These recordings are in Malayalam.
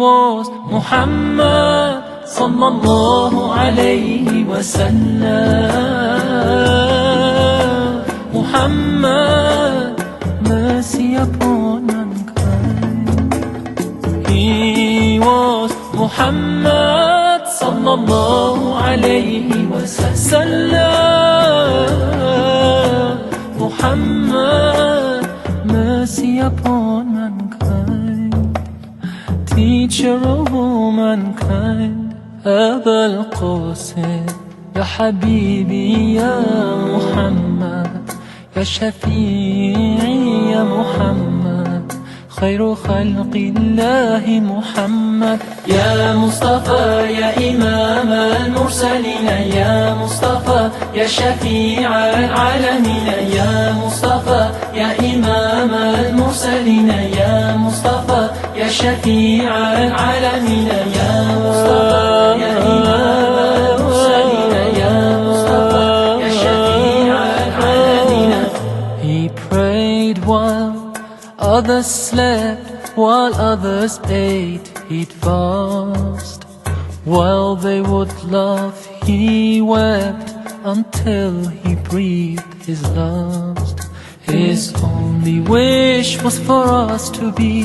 was Muhammad sallallahu alayhi wa sallam. Muhammad, mercy upon mankind. He was Muhammad sallallahu alayhi wa sallam. Muhammad, mercy upon mankind. Teacher of all mankind, Aba al-Qasim, Ya Habibi, Ya Muhammad, Ya Shafi'i, Ya Muhammad, Khayru khalqillahi Muhammad. Ya Mustafa, Ya Imam al-Mursalin, Ya Mustafa, Ya Shafi'a al-Alamin, Ya Mustafa, Ya Imam al-Mursalin, Ya Mustafa, Ya Shafi'a al-Alamin, Ya Mustafa, Ya Imam al-Mursalin, Ya Mustafa, Ya Shafi'a al-Alamin. He prayed while others slept, while others ate, he'd fast. While they would laugh, he wept until he breathed his last. His only wish was for us to be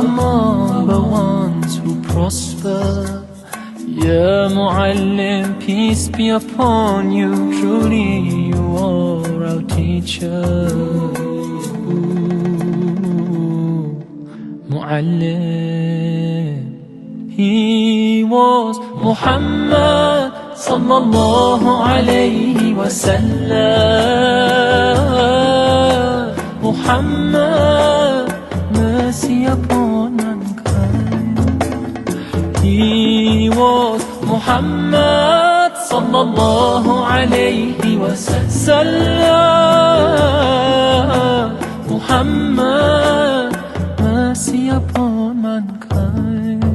among the ones who prosper. Ya Muallim, peace be upon you, truly you are our teacher. Muallim. He was Muhammad sallallahu alayhi wa sallam. Muhammad, mercy upon mankind. He was Muhammad sallallahu alayhi wa sallam. Muhammad, mercy upon mankind.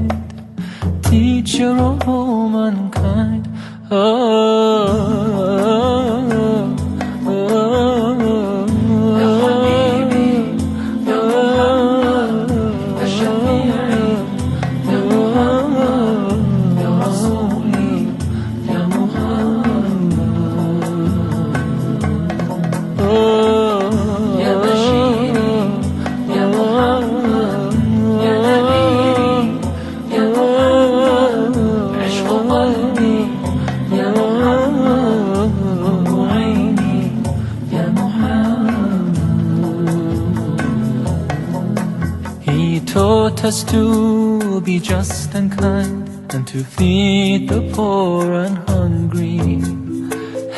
Teacher of all mankind. Ya Habibi, Ya Muhammad, Ya Shafi'i, Ya Muhammad, Ya Rasuli, Ya Muhammad. Ya Bashiri, Ya Muhammad, Ya Nabi, Ya Muhammad, Ishq qalbi, Ya Muhammad, Qurru aini, Ya Muhammad. He taught us to be just and kind, and to feed the poor and hungry,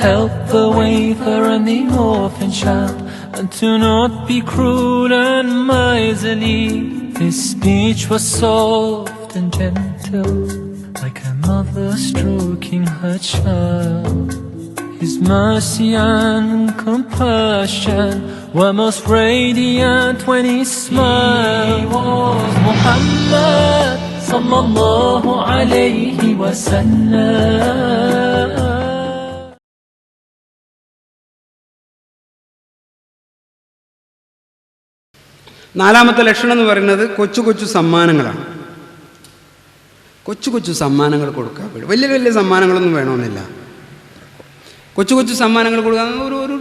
help the wafer and the orphan child, and to not be cruel and miserly. His speech was soft and gentle, like a mother stroking her child. His mercy and compassion were most radiant when he smiled. He was Muhammad sallallahu alayhi wa sallam. നാലാമത്തെ ലക്ഷണം എന്ന് പറയുന്നത് കൊച്ചു കൊച്ചു സമ്മാനങ്ങളാണ്. കൊച്ചു കൊച്ചു സമ്മാനങ്ങൾ കൊടുക്കുക. വലിയ വലിയ സമ്മാനങ്ങളൊന്നും വേണമെന്നില്ല. കൊച്ചു കൊച്ചു സമ്മാനങ്ങൾ കൊടുക്കുക. ഒരു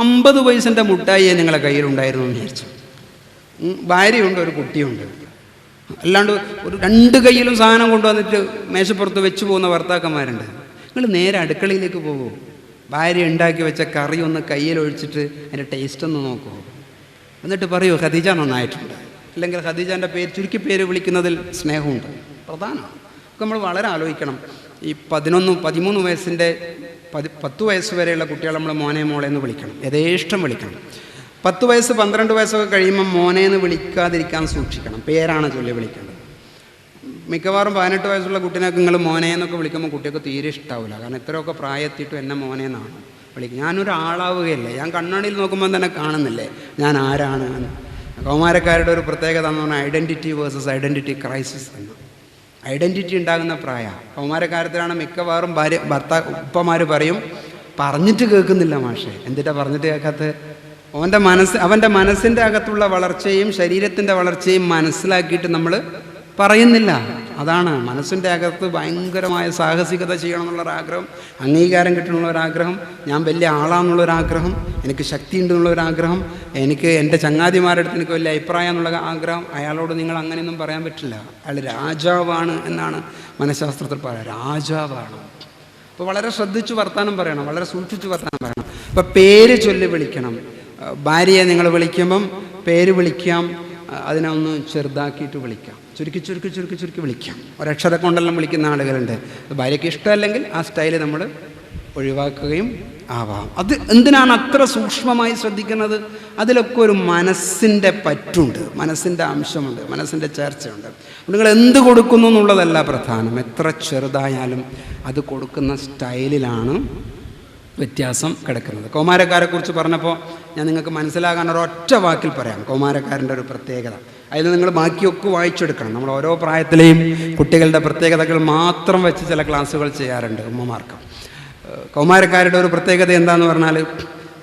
50 പൈസൻ്റെ മുട്ടായി നിങ്ങളെ കയ്യിലുണ്ടായിരുന്നു എന്ന് വിചാരിച്ചു. ഭാര്യയുണ്ട്, ഒരു കുട്ടിയുണ്ട്. അല്ലാണ്ട് ഒരു 2 കയ്യിലും സാധനം കൊണ്ടുവന്നിട്ട് മേശപ്പുറത്ത് വെച്ച് പോകുന്ന ഭർത്താക്കന്മാരുണ്ട്. നിങ്ങൾ നേരെ അടുക്കളയിലേക്ക് പോകുമോ? ഭാര്യ ഉണ്ടാക്കി വെച്ച കറി ഒന്ന് കയ്യിലൊഴിച്ചിട്ട് അതിൻ്റെ ടേസ്റ്റ് ഒന്ന് നോക്കുമോ? എന്നിട്ട് പറയൂ ഖദീജ നന്നായിട്ടുണ്ട്, അല്ലെങ്കിൽ ഖദീജാൻ്റെ പേര് ചുരുക്കി പേര് വിളിക്കുന്നതിൽ സ്നേഹമുണ്ട്. പ്രധാനമാണ്. നമ്മൾ വളരെ ആലോചിക്കണം. ഈ 13 വയസ്സിൻ്റെ 10 വയസ്സ് വരെയുള്ള കുട്ടികളെ നമ്മൾ മോനെ മോളെ എന്ന് വിളിക്കണം, യഥേഷ്ടം വിളിക്കണം. 10 വയസ്സ് 12 വയസ്സൊക്കെ കഴിയുമ്പോൾ മോനെ എന്ന് വിളിക്കാതിരിക്കാൻ സൂക്ഷിക്കണം. പേരാണ് ചൊല്ലി വിളിക്കേണ്ടത്. മിക്കവാറും 18 വയസ്സുള്ള കുട്ടീനൊക്കെ നിങ്ങൾ മോനെ എന്നൊക്കെ വിളിക്കുമ്പോൾ കുട്ടിയൊക്കെ തീരെ ഇഷ്ടാവില്ല. കാരണം ഇത്രയൊക്കെ പ്രായത്തിയിട്ടും എന്നെ മോനെ എന്നാണ് വിളിക്കും. ഞാനൊരാളാവുകയല്ലേ, ഞാൻ കണ്ണാടിയിൽ നോക്കുമ്പോൾ തന്നെ കാണുന്നില്ലേ ഞാൻ ആരാണ് എന്ന്. കൗമാരക്കാരുടെ ഒരു പ്രത്യേകത എന്ന് പറഞ്ഞാൽ ഐഡൻറ്റിറ്റി വേഴ്സസ് ഐഡൻറ്റിറ്റി ക്രൈസിസ് എന്ന്. ഐഡൻറ്റിറ്റി ഉണ്ടാകുന്ന പ്രായമാണ്. കൗമാരക്കാരത്തിലാണ് മിക്കവാറും ഉപ്പമാർ പറയും, പറഞ്ഞിട്ട് കേൾക്കുന്നില്ല മാഷേ. എന്തിട്ടാ പറഞ്ഞിട്ട് കേൾക്കാത്ത? അവൻ്റെ മനസ്സിൻ്റെ അകത്തുള്ള വളർച്ചയും ശരീരത്തിൻ്റെ വളർച്ചയും മനസ്സിലാക്കിയിട്ട് നമ്മൾ പറയുന്നില്ല. അതാണ് മനസ്സിൻ്റെ അകത്ത് ഭയങ്കരമായ സാഹസികത ചെയ്യണം എന്നുള്ളൊരാഗ്രഹം, അംഗീകാരം കിട്ടണമെന്നുള്ളൊരാഗ്രഹം, ഞാൻ വലിയ ആളാണെന്നുള്ളൊരാഗ്രഹം, എനിക്ക് ശക്തി ഉണ്ടെന്നുള്ളൊരാഗ്രഹം, എനിക്ക് എൻ്റെ ചങ്ങാതിമാരുടെ അടുത്ത് എനിക്ക് വലിയ അഭിപ്രായം എന്നുള്ള ആഗ്രഹം. അയാളോട് നിങ്ങൾ അങ്ങനെയൊന്നും പറയാൻ പറ്റില്ല. അയാൾ രാജാവാണ് എന്നാണ് മനഃശാസ്ത്രത്തിൽ പറയുക. രാജാവാണ്. അപ്പോൾ വളരെ ശ്രദ്ധിച്ച് വർത്താനം പറയണം, വളരെ സൂക്ഷിച്ച് വർത്താനം പറയണം. ഇപ്പോൾ പേര് ചൊല്ലി വിളിക്കണം. ഭാര്യയെ നിങ്ങൾ വിളിക്കുമ്പം പേര് വിളിക്കാം, അതിനെ ഒന്ന് ചെറുതാക്കിയിട്ട് വിളിക്കാം, ചുരുക്കി വിളിക്കാം. ഒരക്ഷരം കൊണ്ടെല്ലാം വിളിക്കുന്ന ആളുകളുണ്ട്. ഭാര്യയ്ക്ക് ഇഷ്ടമല്ലെങ്കിൽ ആ സ്റ്റൈല് നമ്മൾ ഒഴിവാക്കുകയും ആവാം. അത് എന്തിനാണ് അത്ര സൂക്ഷ്മമായി ശ്രദ്ധിക്കുന്നത്? അതിലൊക്കെ ഒരു മനസ്സിൻ്റെ പറ്റുണ്ട്, മനസ്സിൻ്റെ അംശമുണ്ട്, മനസ്സിൻ്റെ ചേർച്ചയുണ്ട്. നിങ്ങൾ എന്ത് കൊടുക്കുന്നു എന്നുള്ളതല്ല പ്രധാനം, എത്ര ചെറുതായാലും അത് കൊടുക്കുന്ന സ്റ്റൈലിലാണ് വ്യത്യാസം കിടക്കുന്നത്. കൗമാരക്കാരെക്കുറിച്ച് പറഞ്ഞപ്പോൾ ഞാൻ നിങ്ങൾക്ക് മനസ്സിലാകാൻ ഒരൊറ്റ വാക്കിൽ പറയാം കൗമാരക്കാരൻ്റെ ഒരു പ്രത്യേകത. അതിൽ നിങ്ങൾ ബാക്കിയൊക്കെ വായിച്ചെടുക്കണം. നമ്മൾ ഓരോ പ്രായത്തിലെയും കുട്ടികളുടെ പ്രത്യേകതകൾ മാത്രം വെച്ച് ചില ക്ലാസ്സുകൾ ചെയ്യാറുണ്ട് ഉമ്മമാർക്ക്. കൗമാരക്കാരുടെ ഒരു പ്രത്യേകത എന്താണെന്ന് പറഞ്ഞാൽ,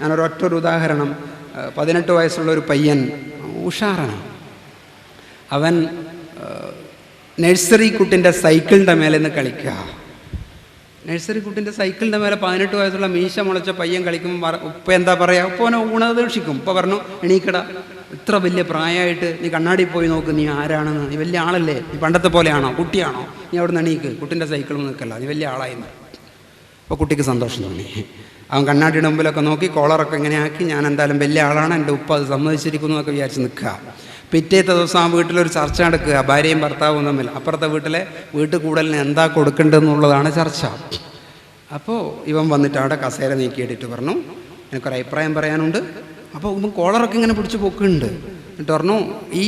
ഞാനൊരൊറ്റൊരു ഉദാഹരണം, 18 വയസ്സുള്ള ഒരു പയ്യൻ ഉഷാറാണ്. അവൻ നഴ്സറി കുട്ടിൻ്റെ സൈക്കിളിൻ്റെ മേലെ നിന്ന് കളിക്കുക. നഴ്സറി കുട്ടിൻ്റെ സൈക്കിളിൻ്റെ മേലെ 18 വയസ്സുള്ള മീശ മുളച്ച പയ്യൻ കളിക്കുമ്പോൾ ഉപ്പ എന്താ പറയുക? ഉപ്പനെ ഊണതീക്ഷിക്കും. ഉപ്പ പറഞ്ഞു, എണീക്കട, ഇത്ര വലിയ പ്രായമായിട്ട് നീ കണ്ണാടി പോയി നോക്ക്, നീ ആരാണെന്ന്, നീ വലിയ ആളല്ലേ, നീ പണ്ടത്തെ പോലെയാണോ, കുട്ടിയാണോ, നീ അവിടെ നിന്ന് എണീക്ക്, കുട്ടിൻ്റെ സൈക്കിളും നിൽക്കല്ല, നീ വലിയ ആളായിരുന്നു. അപ്പോൾ കുട്ടിക്ക് സന്തോഷം തോന്നി. അവൻ കണ്ണാടിയുടെ മുമ്പിലൊക്കെ നോക്കി കോളറൊക്കെ ഇങ്ങനെ ആക്കി, ഞാൻ എന്തായാലും വലിയ ആളാണ്, എൻ്റെ ഉപ്പ അത് സമ്മതിച്ചിരിക്കുന്നു എന്നൊക്കെ വിചാരിച്ച് നിൽക്കുക. പിറ്റേത്തെ ദിവസം ആ വീട്ടിലൊരു ചർച്ച നടക്കുക, ഭാര്യയും ഭർത്താവും തമ്മിൽ. അപ്പുറത്തെ വീട്ടിലെ വീട്ടുകൂടലിന് എന്താ കൊടുക്കേണ്ടതെന്നുള്ളതാണ് ചർച്ച. അപ്പോൾ ഇവൻ വന്നിട്ട് അവിടെ കസേര നീക്കിയിട്ടിട്ട് പറഞ്ഞു, എനിക്കൊരു അഭിപ്രായം പറയാനുണ്ട്. അപ്പോൾ ഇവൻ കോളറൊക്കെ ഇങ്ങനെ പിടിച്ച് പൊക്കുന്നുണ്ട്. എന്നിട്ട് പറഞ്ഞു, ഈ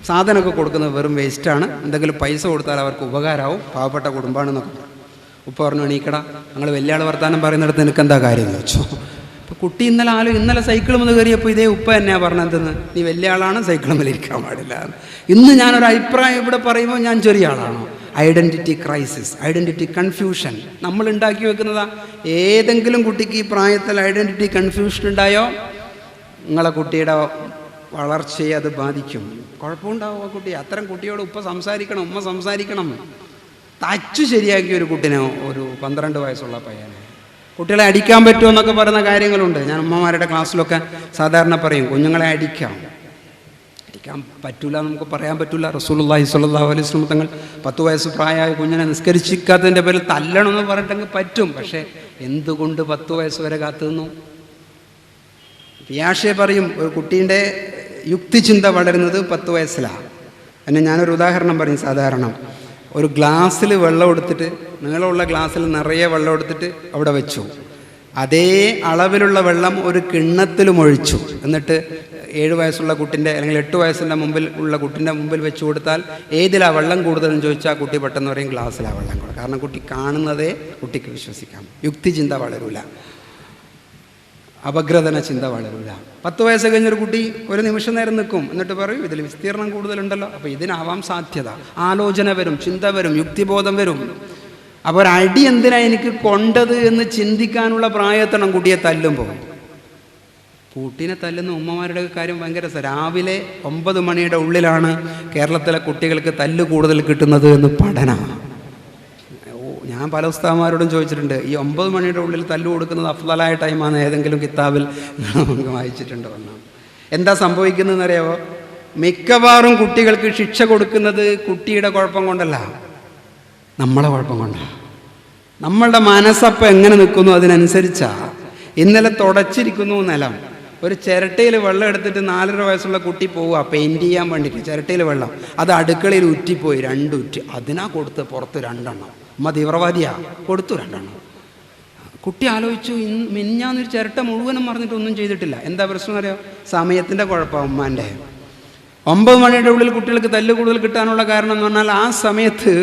സാധനമൊക്കെ കൊടുക്കുന്നത് വെറും വേസ്റ്റാണ്, എന്തെങ്കിലും പൈസ കൊടുത്താൽ അവർക്ക് ഉപകാരമാവും, പാവപ്പെട്ട കുടുംബമാണെന്നൊക്കെ പറഞ്ഞു. ഉപ്പ പറഞ്ഞു, എണീക്കടാ, ഞങ്ങൾ വലിയ ആൾ വർത്താനം പറയുന്നിടത്ത് നിനക്ക് എന്താ കാര്യം എന്ന് വെച്ചു. അപ്പോൾ കുട്ടി ഇന്നലെ സൈക്കിൾ മുതൽ കയറിയപ്പോൾ ഇതേ ഉപ്പ തന്നെയാണ് പറഞ്ഞതെന്ന്, നീ വലിയ ആളാണ്, സൈക്കിൾ മേലെ ഇരിക്കാൻ പാടില്ല. ഇന്ന് ഞാനൊരു അഭിപ്രായം ഇവിടെ പറയുമ്പോൾ ഞാൻ ചെറിയ ആളാണോ? ഐഡൻറ്റിറ്റി ക്രൈസിസ്, ഐഡൻറ്റിറ്റി കൺഫ്യൂഷൻ നമ്മൾ ഉണ്ടാക്കി വെക്കുന്നതാ. ഏതെങ്കിലും കുട്ടിക്ക് ഈ പ്രായത്തിൽ ഐഡൻറ്റിറ്റി കൺഫ്യൂഷൻ ഉണ്ടായോ, നിങ്ങളെ കുട്ടിയുടെ വളർച്ചയെ അത് ബാധിക്കും. കുഴപ്പമുണ്ടാവും ആ കുട്ടി. അത്തരം കുട്ടിയോട് ഉപ്പ സംസാരിക്കണം, ഉമ്മ സംസാരിക്കണം. തച്ചു ശരിയാക്കിയ ഒരു കുട്ടിനെ, ഒരു 12 വയസ്സുള്ള പയ്യനെ, കുട്ടികളെ അടിക്കാൻ പറ്റുമോ എന്നൊക്കെ പറയുന്ന കാര്യങ്ങളുണ്ട്. ഞാൻ ഉമ്മമാരുടെ ക്ലാസ്സിലൊക്കെ സാധാരണ പറയും, കുഞ്ഞുങ്ങളെ അടിക്കാൻ പറ്റൂല, നമുക്ക് പറയാൻ പറ്റില്ല. റസൂലുള്ളാഹി സ്വല്ലല്ലാഹു അലൈഹി വസല്ലം തങ്ങൾ 10 വയസ്സ് പ്രായമായ കുഞ്ഞിനെ നിസ്കരിച്ചിരിക്കാത്തതിൻ്റെ പേരിൽ തല്ലണമെന്ന് പറഞ്ഞിട്ടെങ്കിൽ പറ്റും. പക്ഷേ എന്തുകൊണ്ട് 10 വയസ്സ് വരെ കാത്തു നിന്നു? പിയാഷെ പറയും, ഒരു കുട്ടീൻ്റെ യുക്തിചിന്ത വളരുന്നത് 10 വയസ്സിലാണ്. പിന്നെ ഞാനൊരു ഉദാഹരണം പറയും. സാധാരണ ഒരു ഗ്ലാസ്സിൽ വെള്ളം എടുത്തിട്ട്, നീളമുള്ള ഗ്ലാസ്സിൽ നിറയെ വെള്ളം എടുത്തിട്ട് അവിടെ വെച്ചു. അതേ അളവിലുള്ള വെള്ളം ഒരു കിണ്ണത്തിലും ഒഴിച്ചു. എന്നിട്ട് 7 വയസ്സുള്ള കുട്ടിൻ്റെ അല്ലെങ്കിൽ 8 വയസ്സിൻ്റെ മുമ്പിൽ ഉള്ള കുട്ടിൻ്റെ മുമ്പിൽ വെച്ച് കൊടുത്താൽ ഏതിലാണ് വെള്ളം കൂടുതലെന്ന് ചോദിച്ചാൽ കുട്ടി പെട്ടെന്ന് പറയും ഗ്ലാസ്സിലാണ് വെള്ളം കൂടുതൽ. കാരണം കുട്ടി കാണുന്നതേ കുട്ടിക്ക് വിശ്വസിക്കാം. യുക്തിചിന്ത വളരൂല, അപഗ്രഥന ചിന്ത വളരൂല. 10 വയസ്സ് കഴിഞ്ഞൊരു കുട്ടി ഒരു നിമിഷം നേരം നിൽക്കും, എന്നിട്ട് പറയും ഇതിൽ വിസ്തീർണം കൂടുതലുണ്ടല്ലോ, അപ്പോൾ ഇതിനാവാം സാധ്യത. ആലോചന വരും, ചിന്ത വരും, യുക്തിബോധം വരും. അപ്പോൾ ഒരടി എന്തിനാ എനിക്ക് കൊണ്ടത് എന്ന് ചിന്തിക്കാനുള്ള പ്രായത്തണം കുട്ടിയെ തല്ലുമ്പോൾ. കുട്ടീനെ തല്ലുന്ന ഉമ്മമാരുടെ കാര്യം ഭയങ്കര രസം. രാവിലെ 9 മണിയുടെ ഉള്ളിലാണ് കേരളത്തിലെ കുട്ടികൾക്ക് തല്ല് കൂടുതൽ കിട്ടുന്നത് എന്ന് പഠനമാണ്. ഞാൻ പല ഉസ്താദന്മാരോടും ചോദിച്ചിട്ടുണ്ട്, ഈ 9 മണിയുടെ ഉള്ളിൽ തല്ല് കൊടുക്കുന്നത് അഫ്ളലായ ടൈമാണ് ഏതെങ്കിലും കിതാബിൽ നമുക്ക് വായിച്ചിട്ടുണ്ടോ എന്നാണ്. എന്താ സംഭവിക്കുന്നതെന്ന് അറിയാമോ? മിക്കവാറും കുട്ടികൾക്ക് ശിക്ഷ കൊടുക്കുന്നത് കുട്ടിയുടെ കുഴപ്പം കൊണ്ടല്ല, നമ്മളെ കുഴപ്പം കൊണ്ടാണ്. നമ്മളുടെ മനസ്സപ്പം എങ്ങനെ നിൽക്കുന്നു അതിനനുസരിച്ചാ. ഇന്നലെ തുടച്ചിരിക്കുന്നു നിലം, ഒരു ചിരട്ടയിൽ വെള്ളം എടുത്തിട്ട് 4.5 വയസ്സുള്ള കുട്ടി പോവുക പെയിൻറ്റ് ചെയ്യാൻ വേണ്ടിയിട്ട്. ചിരട്ടയിൽ വെള്ളം, അത് അടുക്കളയിൽ ഉറ്റിപ്പോയി, 2 ഉറ്റി. അതിനാ കൊടുത്ത് പുറത്ത് 2 എണ്ണം. ഉമ്മ തീവ്രവാദിയാ, കൊടുത്തു 2 എണ്ണം. കുട്ടി ആലോചിച്ചു, മിനിഞ്ഞാന്നൊരു ചിരട്ട മുഴുവനും മറിഞ്ഞിട്ടൊന്നും ചെയ്തിട്ടില്ല. എന്താ പ്രശ്നം അറിയോ? സമയത്തിൻ്റെ കുഴപ്പമാണ് ഉമ്മാൻ്റെ. 9 മണിയുടെ ഉള്ളിൽ കുട്ടികൾക്ക് തല്ല് കൂടുതൽ കിട്ടാനുള്ള കാരണം എന്ന് പറഞ്ഞാൽ ആ സമയത്ത്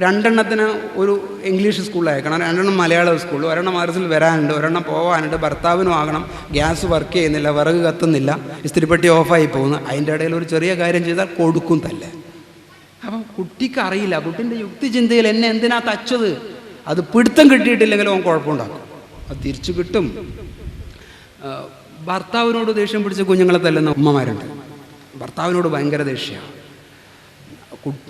2 എണ്ണത്തിന് ഒരു ഇംഗ്ലീഷ് സ്കൂളിൽ അയക്കണം, 2 എണ്ണം മലയാളം സ്കൂൾ, 1 എണ്ണം മദ്രസയിൽ വരാനുണ്ട്, 1 എണ്ണം പോകാനുണ്ട്, ഭർത്താവിനും ആകണം, ഗ്യാസ് വർക്ക് ചെയ്യുന്നില്ല, വിറക് കത്തുന്നില്ല, ഇസ്തിരിപ്പെട്ടി ഓഫായി പോകുന്നു. അതിൻ്റെ ഇടയിൽ ഒരു ചെറിയ കാര്യം ചെയ്താൽ കൊടുക്കും തല്ലേ. അപ്പം കുട്ടിക്ക് അറിയില്ല, കുട്ടീൻ്റെ യുക്തിചിന്തയിൽ എന്നെ എന്തിനാ തച്ചത്, അത് പിടുത്തം കിട്ടിയിട്ടില്ലെങ്കിലും അവൻ കുഴപ്പമുണ്ടാക്കും, അത് തിരിച്ചു കിട്ടും. ഭർത്താവിനോട് ദേഷ്യം പിടിച്ച കുഞ്ഞുങ്ങളെ തല്ലുന്ന ഉമ്മമാരുണ്ട്. ഭർത്താവിനോട് ഭയങ്കര ദേഷ്യമാണ്.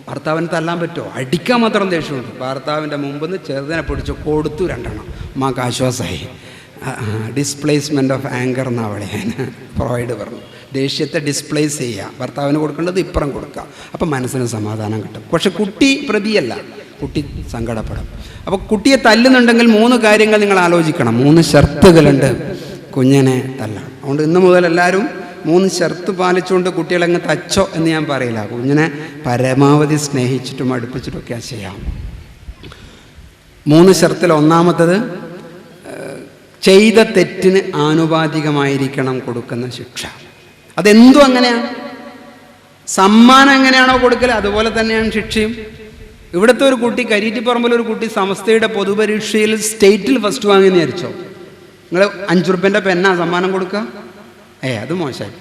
ഭർത്താവിന് തല്ലാൻ പറ്റുമോ? അടിക്കാൻ മാത്രം ദേഷ്യമുണ്ട്. ഭർത്താവിൻ്റെ മുമ്പിൽ നിന്ന് ചെറുതിനെ പിടിച്ച് കൊടുത്തു 2 അമ്മക്ക് ആശ്വാസമായി. ഡിസ്പ്ലേസ്മെൻ്റ് ഓഫ് ആങ്കർ എന്നാണ് പറയാൻ ഫ്രോയിഡ് പറഞ്ഞു. ദേഷ്യത്തെ ഡിസ്പ്ലേസ് ചെയ്യുക, ഭർത്താവിന് കൊടുക്കേണ്ടത് ഇപ്പുറം കൊടുക്കുക, അപ്പം മനസ്സിന് സമാധാനം കിട്ടും. പക്ഷെ കുട്ടി പ്രതിയല്ല, കുട്ടി സങ്കടപ്പെടും. അപ്പോൾ കുട്ടിയെ തല്ലുന്നുണ്ടെങ്കിൽ 3 കാര്യങ്ങൾ നിങ്ങൾ ആലോചിക്കണം. 3 ഷർത്തുകളുണ്ട് കുഞ്ഞിനെ തല്ലാൻ. അതുകൊണ്ട് ഇന്ന് മുതൽ എല്ലാവരും 3 ഷർത്ത് പാലിച്ചുകൊണ്ട് കുട്ടികളങ്ങ് തച്ചോ എന്ന് ഞാൻ പറയില്ല. കുഞ്ഞിനെ പരമാവധി സ്നേഹിച്ചിട്ടും അടുപ്പിച്ചിട്ടൊക്കെ ചെയ്യാം. 3 ഷർത്തിൽ ഒന്നാമത്തത്, ചെയ്ത തെറ്റിന് ആനുപാതികമായിരിക്കണം കൊടുക്കുന്ന ശിക്ഷ. അതെന്തും അങ്ങനെയാണ്. സമ്മാനം എങ്ങനെയാണോ കൊടുക്കൽ അതുപോലെ തന്നെയാണ് ശിക്ഷയും. ഇവിടുത്തെ ഒരു കുട്ടി, കരീറ്റിപ്പറമ്പിലൊരു കുട്ടി സമസ്തയുടെ പൊതുപരീക്ഷയിൽ സ്റ്റേറ്റിൽ ഫസ്റ്റ് വാങ്ങിയെന്ന് വിചാരിച്ചോ? നിങ്ങൾ 5 റുപ്യൻ്റെ പെന്നാ സമ്മാനം കൊടുക്കുക? അത് മോശമായി.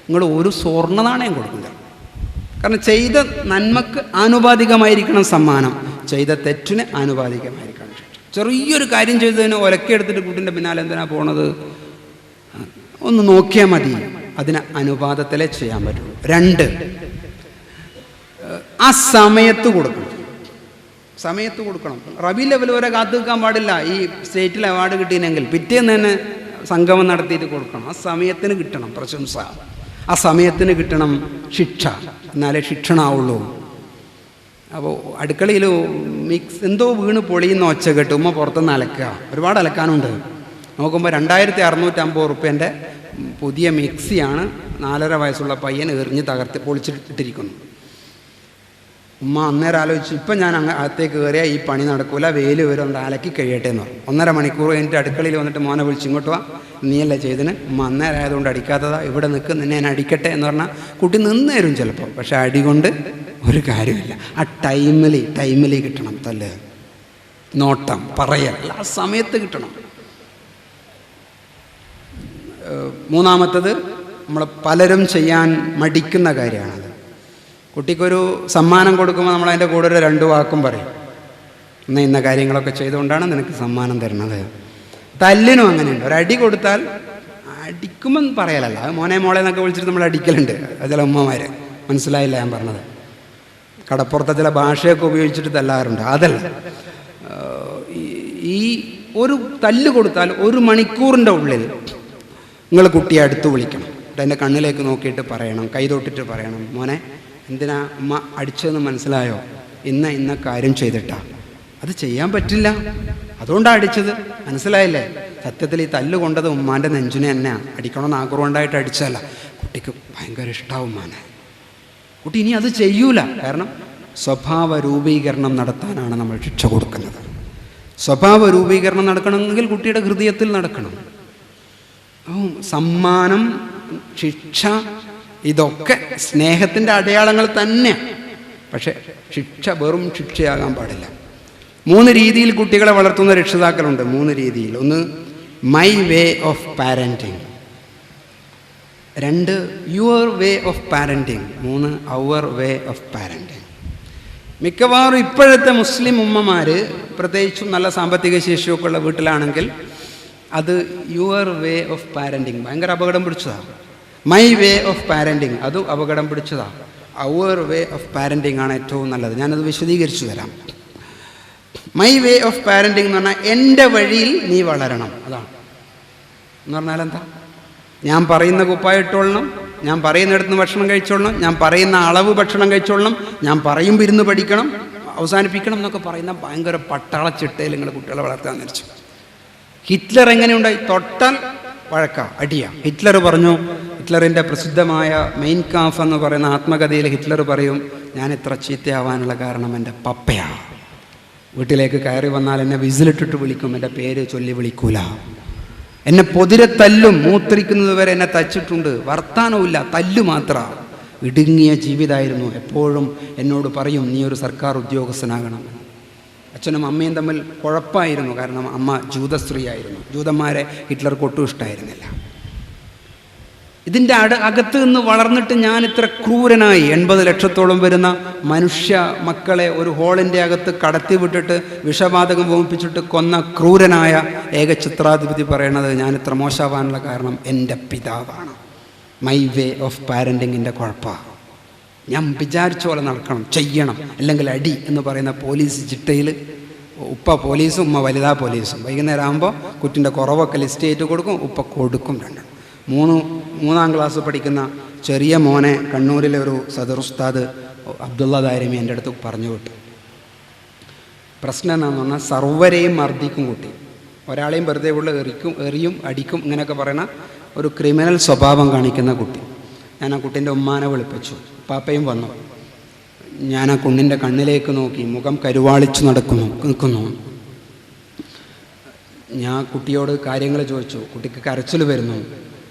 നിങ്ങൾ ഒരു സ്വർണ്ണ നാണയം കൊടുക്കില്ല. കാരണം ചെയ്ത നന്മക്ക് ആനുപാതികമായിരിക്കണം സമ്മാനം, ചെയ്ത തെറ്റിന് ആനുപാതികമായിരിക്കണം. ചെറിയൊരു കാര്യം ചെയ്തതിന് ഒലക്കെടുത്തിട്ട് കുട്ടിൻ്റെ പിന്നാലെ എന്തിനാ പോണത്? ഒന്ന് നോക്കിയാൽ മതി. അതിന് അനുപാതത്തിലേ ചെയ്യാൻ പറ്റുള്ളൂ. 2, ആ സമയത്ത് കൊടുക്കണം. സമയത്ത് കൊടുക്കണം. റബി ലെവൽ വരെ കാത്തു നിൽക്കാൻ പാടില്ല. ഈ സ്റ്റേറ്റിൽ അവാർഡ് കിട്ടിയെങ്കിൽ പിറ്റേന്ന് തന്നെ സംഗമം നടത്തിയിട്ട് കൊടുക്കണം. ആ സമയത്തിന് കിട്ടണം പ്രശംസ, ആ സമയത്തിന് കിട്ടണം ശിക്ഷ. എന്നാലേ ശിക്ഷണാവുള്ളൂ. അപ്പോൾ അടുക്കളയിൽ എന്തോ വീണ് പൊളിയുന്ന ഒച്ച കേട്ട് ഉമ്മ പുറത്തുനിന്ന് അലക്കുക. ഒരുപാട് അലക്കാനുണ്ട്. നോക്കുമ്പോൾ 2650 റുപ്യൻ്റെ പുതിയ മിക്സിയാണ് 4.5 വയസ്സുള്ള പയ്യൻ എറിഞ്ഞ് തകർത്ത് പൊളിച്ചിട്ടിരിക്കുന്നു. ഉമ്മ അന്നേരം ആലോചിച്ചു, ഇപ്പം ഞാൻ അകത്തേക്ക് കയറിയാൽ ഈ പണി നടക്കൂല, വെയിൽ വരുന്നുണ്ട്, അലക്കി കഴിയട്ടെ എന്ന് പറഞ്ഞു. 1.5 മണിക്കൂർ കഴിഞ്ഞിട്ട് അടുക്കളയിൽ വന്നിട്ട് മോനെ വിളിച്ച് ഇങ്ങോട്ട് വാ, നീയല്ല ചെയ്തതിന്, ഉമ്മ അന്നേരം ആയതുകൊണ്ട് അടിക്കാത്തതാ, ഇവിടെ നിൽക്ക്, നിന്നെ ഞാൻ അടിക്കട്ടെ എന്ന് പറഞ്ഞാൽ കുട്ടി നിന്ന് തരും ചിലപ്പോൾ. പക്ഷെ അടി കൊണ്ട് ഒരു കാര്യമില്ല. ആ ടൈമിൽ കിട്ടണം തല്ല്, നോട്ടം, പറയൽ, ആ സമയത്ത് കിട്ടണം. 3-മത്തത് നമ്മൾ പലരും ചെയ്യാൻ മടിക്കുന്ന കാര്യമാണത്. കുട്ടിക്കൊരു സമ്മാനം കൊടുക്കുമ്പോൾ നമ്മൾ അതിൻ്റെ കൂടെ ഒരു 2 വാക്കും പറയും. ഇന്ന കാര്യങ്ങളൊക്കെ ചെയ്തുകൊണ്ടാണ് നിനക്ക് സമ്മാനം തരുന്നത്. തല്ലിനും അങ്ങനെയുണ്ട്. ഒരടി കൊടുത്താൽ അടിക്കുമ്പം പറയലല്ല, അത് മോനെ മോളെ എന്നൊക്കെ വിളിച്ചിട്ട് നമ്മൾ അടിക്കലുണ്ട് ചില ഉമ്മമാർ. മനസ്സിലായില്ല ഞാൻ പറഞ്ഞത്? കടപ്പുറത്തെ ചില ഭാഷയൊക്കെ ഉപയോഗിച്ചിട്ട് തല്ലാറുണ്ട്. അതല്ല, ഈ ഒരു തല്ല് കൊടുത്താൽ 1 മണിക്കൂറിൻ്റെ ഉള്ളിൽ നിങ്ങൾ കുട്ടിയെ അടുത്ത് വിളിക്കണം. അതിൻ്റെ കണ്ണിലേക്ക് നോക്കിയിട്ട് പറയണം, കൈ തൊട്ടിട്ട് പറയണം, മോനെ എന്തിനാ ഉമ്മ അടിച്ചതെന്ന് മനസ്സിലായോ? ഇന്ന കാര്യം ചെയ്തിട്ടാ. അത് ചെയ്യാൻ പറ്റില്ല, അതുകൊണ്ടാണ് അടിച്ചത്, മനസ്സിലായില്ലേ? സത്യത്തിൽ ഈ തല്ല് കൊണ്ടത് ഉമ്മാൻ്റെ നെഞ്ചിനെ തന്നെയാണ്. അടിക്കണമെന്ന് ആഗ്രഹം ഉണ്ടായിട്ട് അടിച്ചതല്ല. കുട്ടിക്ക് ഭയങ്കര ഇഷ്ടാവും ഉമ്മാനെ. കുട്ടി ഇനി അത് ചെയ്യൂല. കാരണം സ്വഭാവ രൂപീകരണം നടത്താനാണ് നമ്മൾ ശിക്ഷ കൊടുക്കുന്നത്. സ്വഭാവ രൂപീകരണം നടക്കണമെങ്കിൽ കുട്ടിയുടെ ഹൃദയത്തിൽ നടക്കണം. സമ്മാനം, ശിക്ഷ, ഇതൊക്കെ സ്നേഹത്തിൻ്റെ അടയാളങ്ങൾ തന്നെ. പക്ഷെ ശിക്ഷ വെറും ശിക്ഷയാകാൻ പാടില്ല. 3 രീതിയിൽ കുട്ടികളെ വളർത്തുന്ന രക്ഷിതാക്കളുണ്ട്. 3 രീതിയിൽ. 1 my way of parenting, 2 your way of parenting, 3 our way of parenting. മിക്കവാറും ഇപ്പോഴത്തെ മുസ്ലിം ഉമ്മമാർ, പ്രത്യേകിച്ചും നല്ല സാമ്പത്തിക ശേഷിയൊക്കെ ഉള്ള വീട്ടിലാണെങ്കിൽ, അത് യുവർ വേ ഓഫ് പാരൻറ്റിങ് ഭയങ്കര അപകടം പിടിച്ചതാണ്. മൈ വേ ഓഫ് പാരൻറ്റിങ് അതും അപകടം പിടിച്ചതാണ്. അവർ വേ ഓഫ് പാരൻറ്റിങ് ആണ് ഏറ്റവും നല്ലത്. ഞാനത് വിശദീകരിച്ചു തരാം. മൈ വേ ഓഫ് പാരൻറ്റിങ് എന്ന് പറഞ്ഞാൽ എൻ്റെ വഴിയിൽ നീ വളരണം. അതാണ്. എന്ന് പറഞ്ഞാൽ എന്താ? ഞാൻ പറയുന്ന കുപ്പായിട്ടോളണം, ഞാൻ പറയുന്നിടത്ത് നിന്ന് ഭക്ഷണം കഴിച്ചോളണം, ഞാൻ പറയുന്ന അളവ് ഭക്ഷണം കഴിച്ചോളണം, ഞാൻ പറയുമ്പോൾ ഇരുന്ന് പഠിക്കണം, അവസാനിപ്പിക്കണം എന്നൊക്കെ പറയുന്ന ഭയങ്കര പട്ടാള ചിട്ടയിൽ നിങ്ങൾ കുട്ടികളെ വളർത്താൻ നിരച്ചു. ഹിറ്റ്ലർ എങ്ങനെയുണ്ടായി? തൊട്ടാൽ വഴക്ക, അടിയ. ഹിറ്റ്ലർ പറഞ്ഞു, ഹിറ്റ്ലറിൻ്റെ പ്രസിദ്ധമായ മെയിൻ കാംഫ് എന്ന് പറയുന്ന ആത്മകഥയിൽ ഹിറ്റ്ലർ പറയും, ഞാൻ ഇത്ര ചീത്തയാവാനുള്ള കാരണം എൻ്റെ പപ്പയാണ്. വീട്ടിലേക്ക് കയറി വന്നാൽ എന്നെ വിസിലിട്ടിട്ട് വിളിക്കും, എൻ്റെ പേര് ചൊല്ലി വിളിക്കൂല, എന്നെ പൊതിരെ തല്ലും, മൂത്രിക്കുന്നത് വരെ എന്നെ തച്ചിട്ടുണ്ട്, വർത്താനവുമില്ല, തല്ലു മാത്രമാണ്. ഇടുങ്ങിയ ജീവിതമായിരുന്നു. എപ്പോഴും എന്നോട് പറയും, നീ ഒരു സർക്കാർ ഉദ്യോഗസ്ഥനാകണം. അച്ഛനും അമ്മയും തമ്മിൽ കുഴപ്പമായിരുന്നു. കാരണം അമ്മ ജൂത സ്ത്രീയായിരുന്നു. ജൂതന്മാരെ ഹിറ്റ്ലർക്ക് ഒട്ടും ഇഷ്ടമായിരുന്നില്ല. ഇതിൻ്റെ അകത്ത് നിന്ന് വളർന്നിട്ട് ഞാൻ ഇത്ര ക്രൂരനായി. 80 ലക്ഷത്തോളം വരുന്ന മനുഷ്യ മക്കളെ ഒരു ഹോളിൻ്റെ അകത്ത് കടത്തി വിട്ടിട്ട് വിഷവാതകം വമിപ്പിച്ചിട്ട് കൊന്ന ക്രൂരനായ ഏകഛത്രാധിപതി പറയണത്, ഞാൻ ഇത്ര മോശമാവാനുള്ള കാരണം എൻ്റെ പിതാവാണ്. മൈ വേ ഓഫ് പാരൻറ്റിങ്ങിൻ്റെ കുഴപ്പമാണ്. ഞാൻ വിചാരിച്ച പോലെ നടക്കണം, ചെയ്യണം, അല്ലെങ്കിൽ അടി എന്ന് പറയുന്ന പോലീസ് ചിട്ടയിൽ ഉപ്പ പോലീസും ഉമ്മ വനിതാ പോലീസും. വൈകുന്നേരം ആകുമ്പോൾ കുട്ടിൻ്റെ കുറവൊക്കെ ലിസ്റ്റ് ചെയ്ത് കൊടുക്കും, ഉപ്പ കൊടുക്കും. മൂന്നാം ക്ലാസ് പഠിക്കുന്ന ചെറിയ മോനെ കണ്ണൂരിലെ ഒരു സദർ ഉസ്താദ് അബ്ദുള്ള ദാരിമി എൻ്റെ അടുത്ത് പറഞ്ഞു വിട്ടു. പ്രശ്നം എന്താണെന്ന് പറഞ്ഞാൽ സർവരെയും മർദ്ദിക്കും കുട്ടി. ഒരാളെയും വെറുതെ ഉള്ള എറിയും അടിക്കും ഇങ്ങനെയൊക്കെ പറയുന്ന ഒരു ക്രിമിനൽ സ്വഭാവം കാണിക്കുന്ന കുട്ടി. ഞാൻ ആ കുട്ടീൻ്റെ ഉമ്മാനെ വിളിപ്പിച്ചു. പാപ്പയും വന്നു. ഞാൻ ആ കുഞ്ഞിൻ്റെ കണ്ണിലേക്ക് നോക്കി. മുഖം കരുവാളിച്ചു നിൽക്കുന്നു. ഞാൻ കുട്ടിയോട് കാര്യങ്ങൾ ചോദിച്ചു. കുട്ടിക്ക് കരച്ചിൽ വരുന്നു.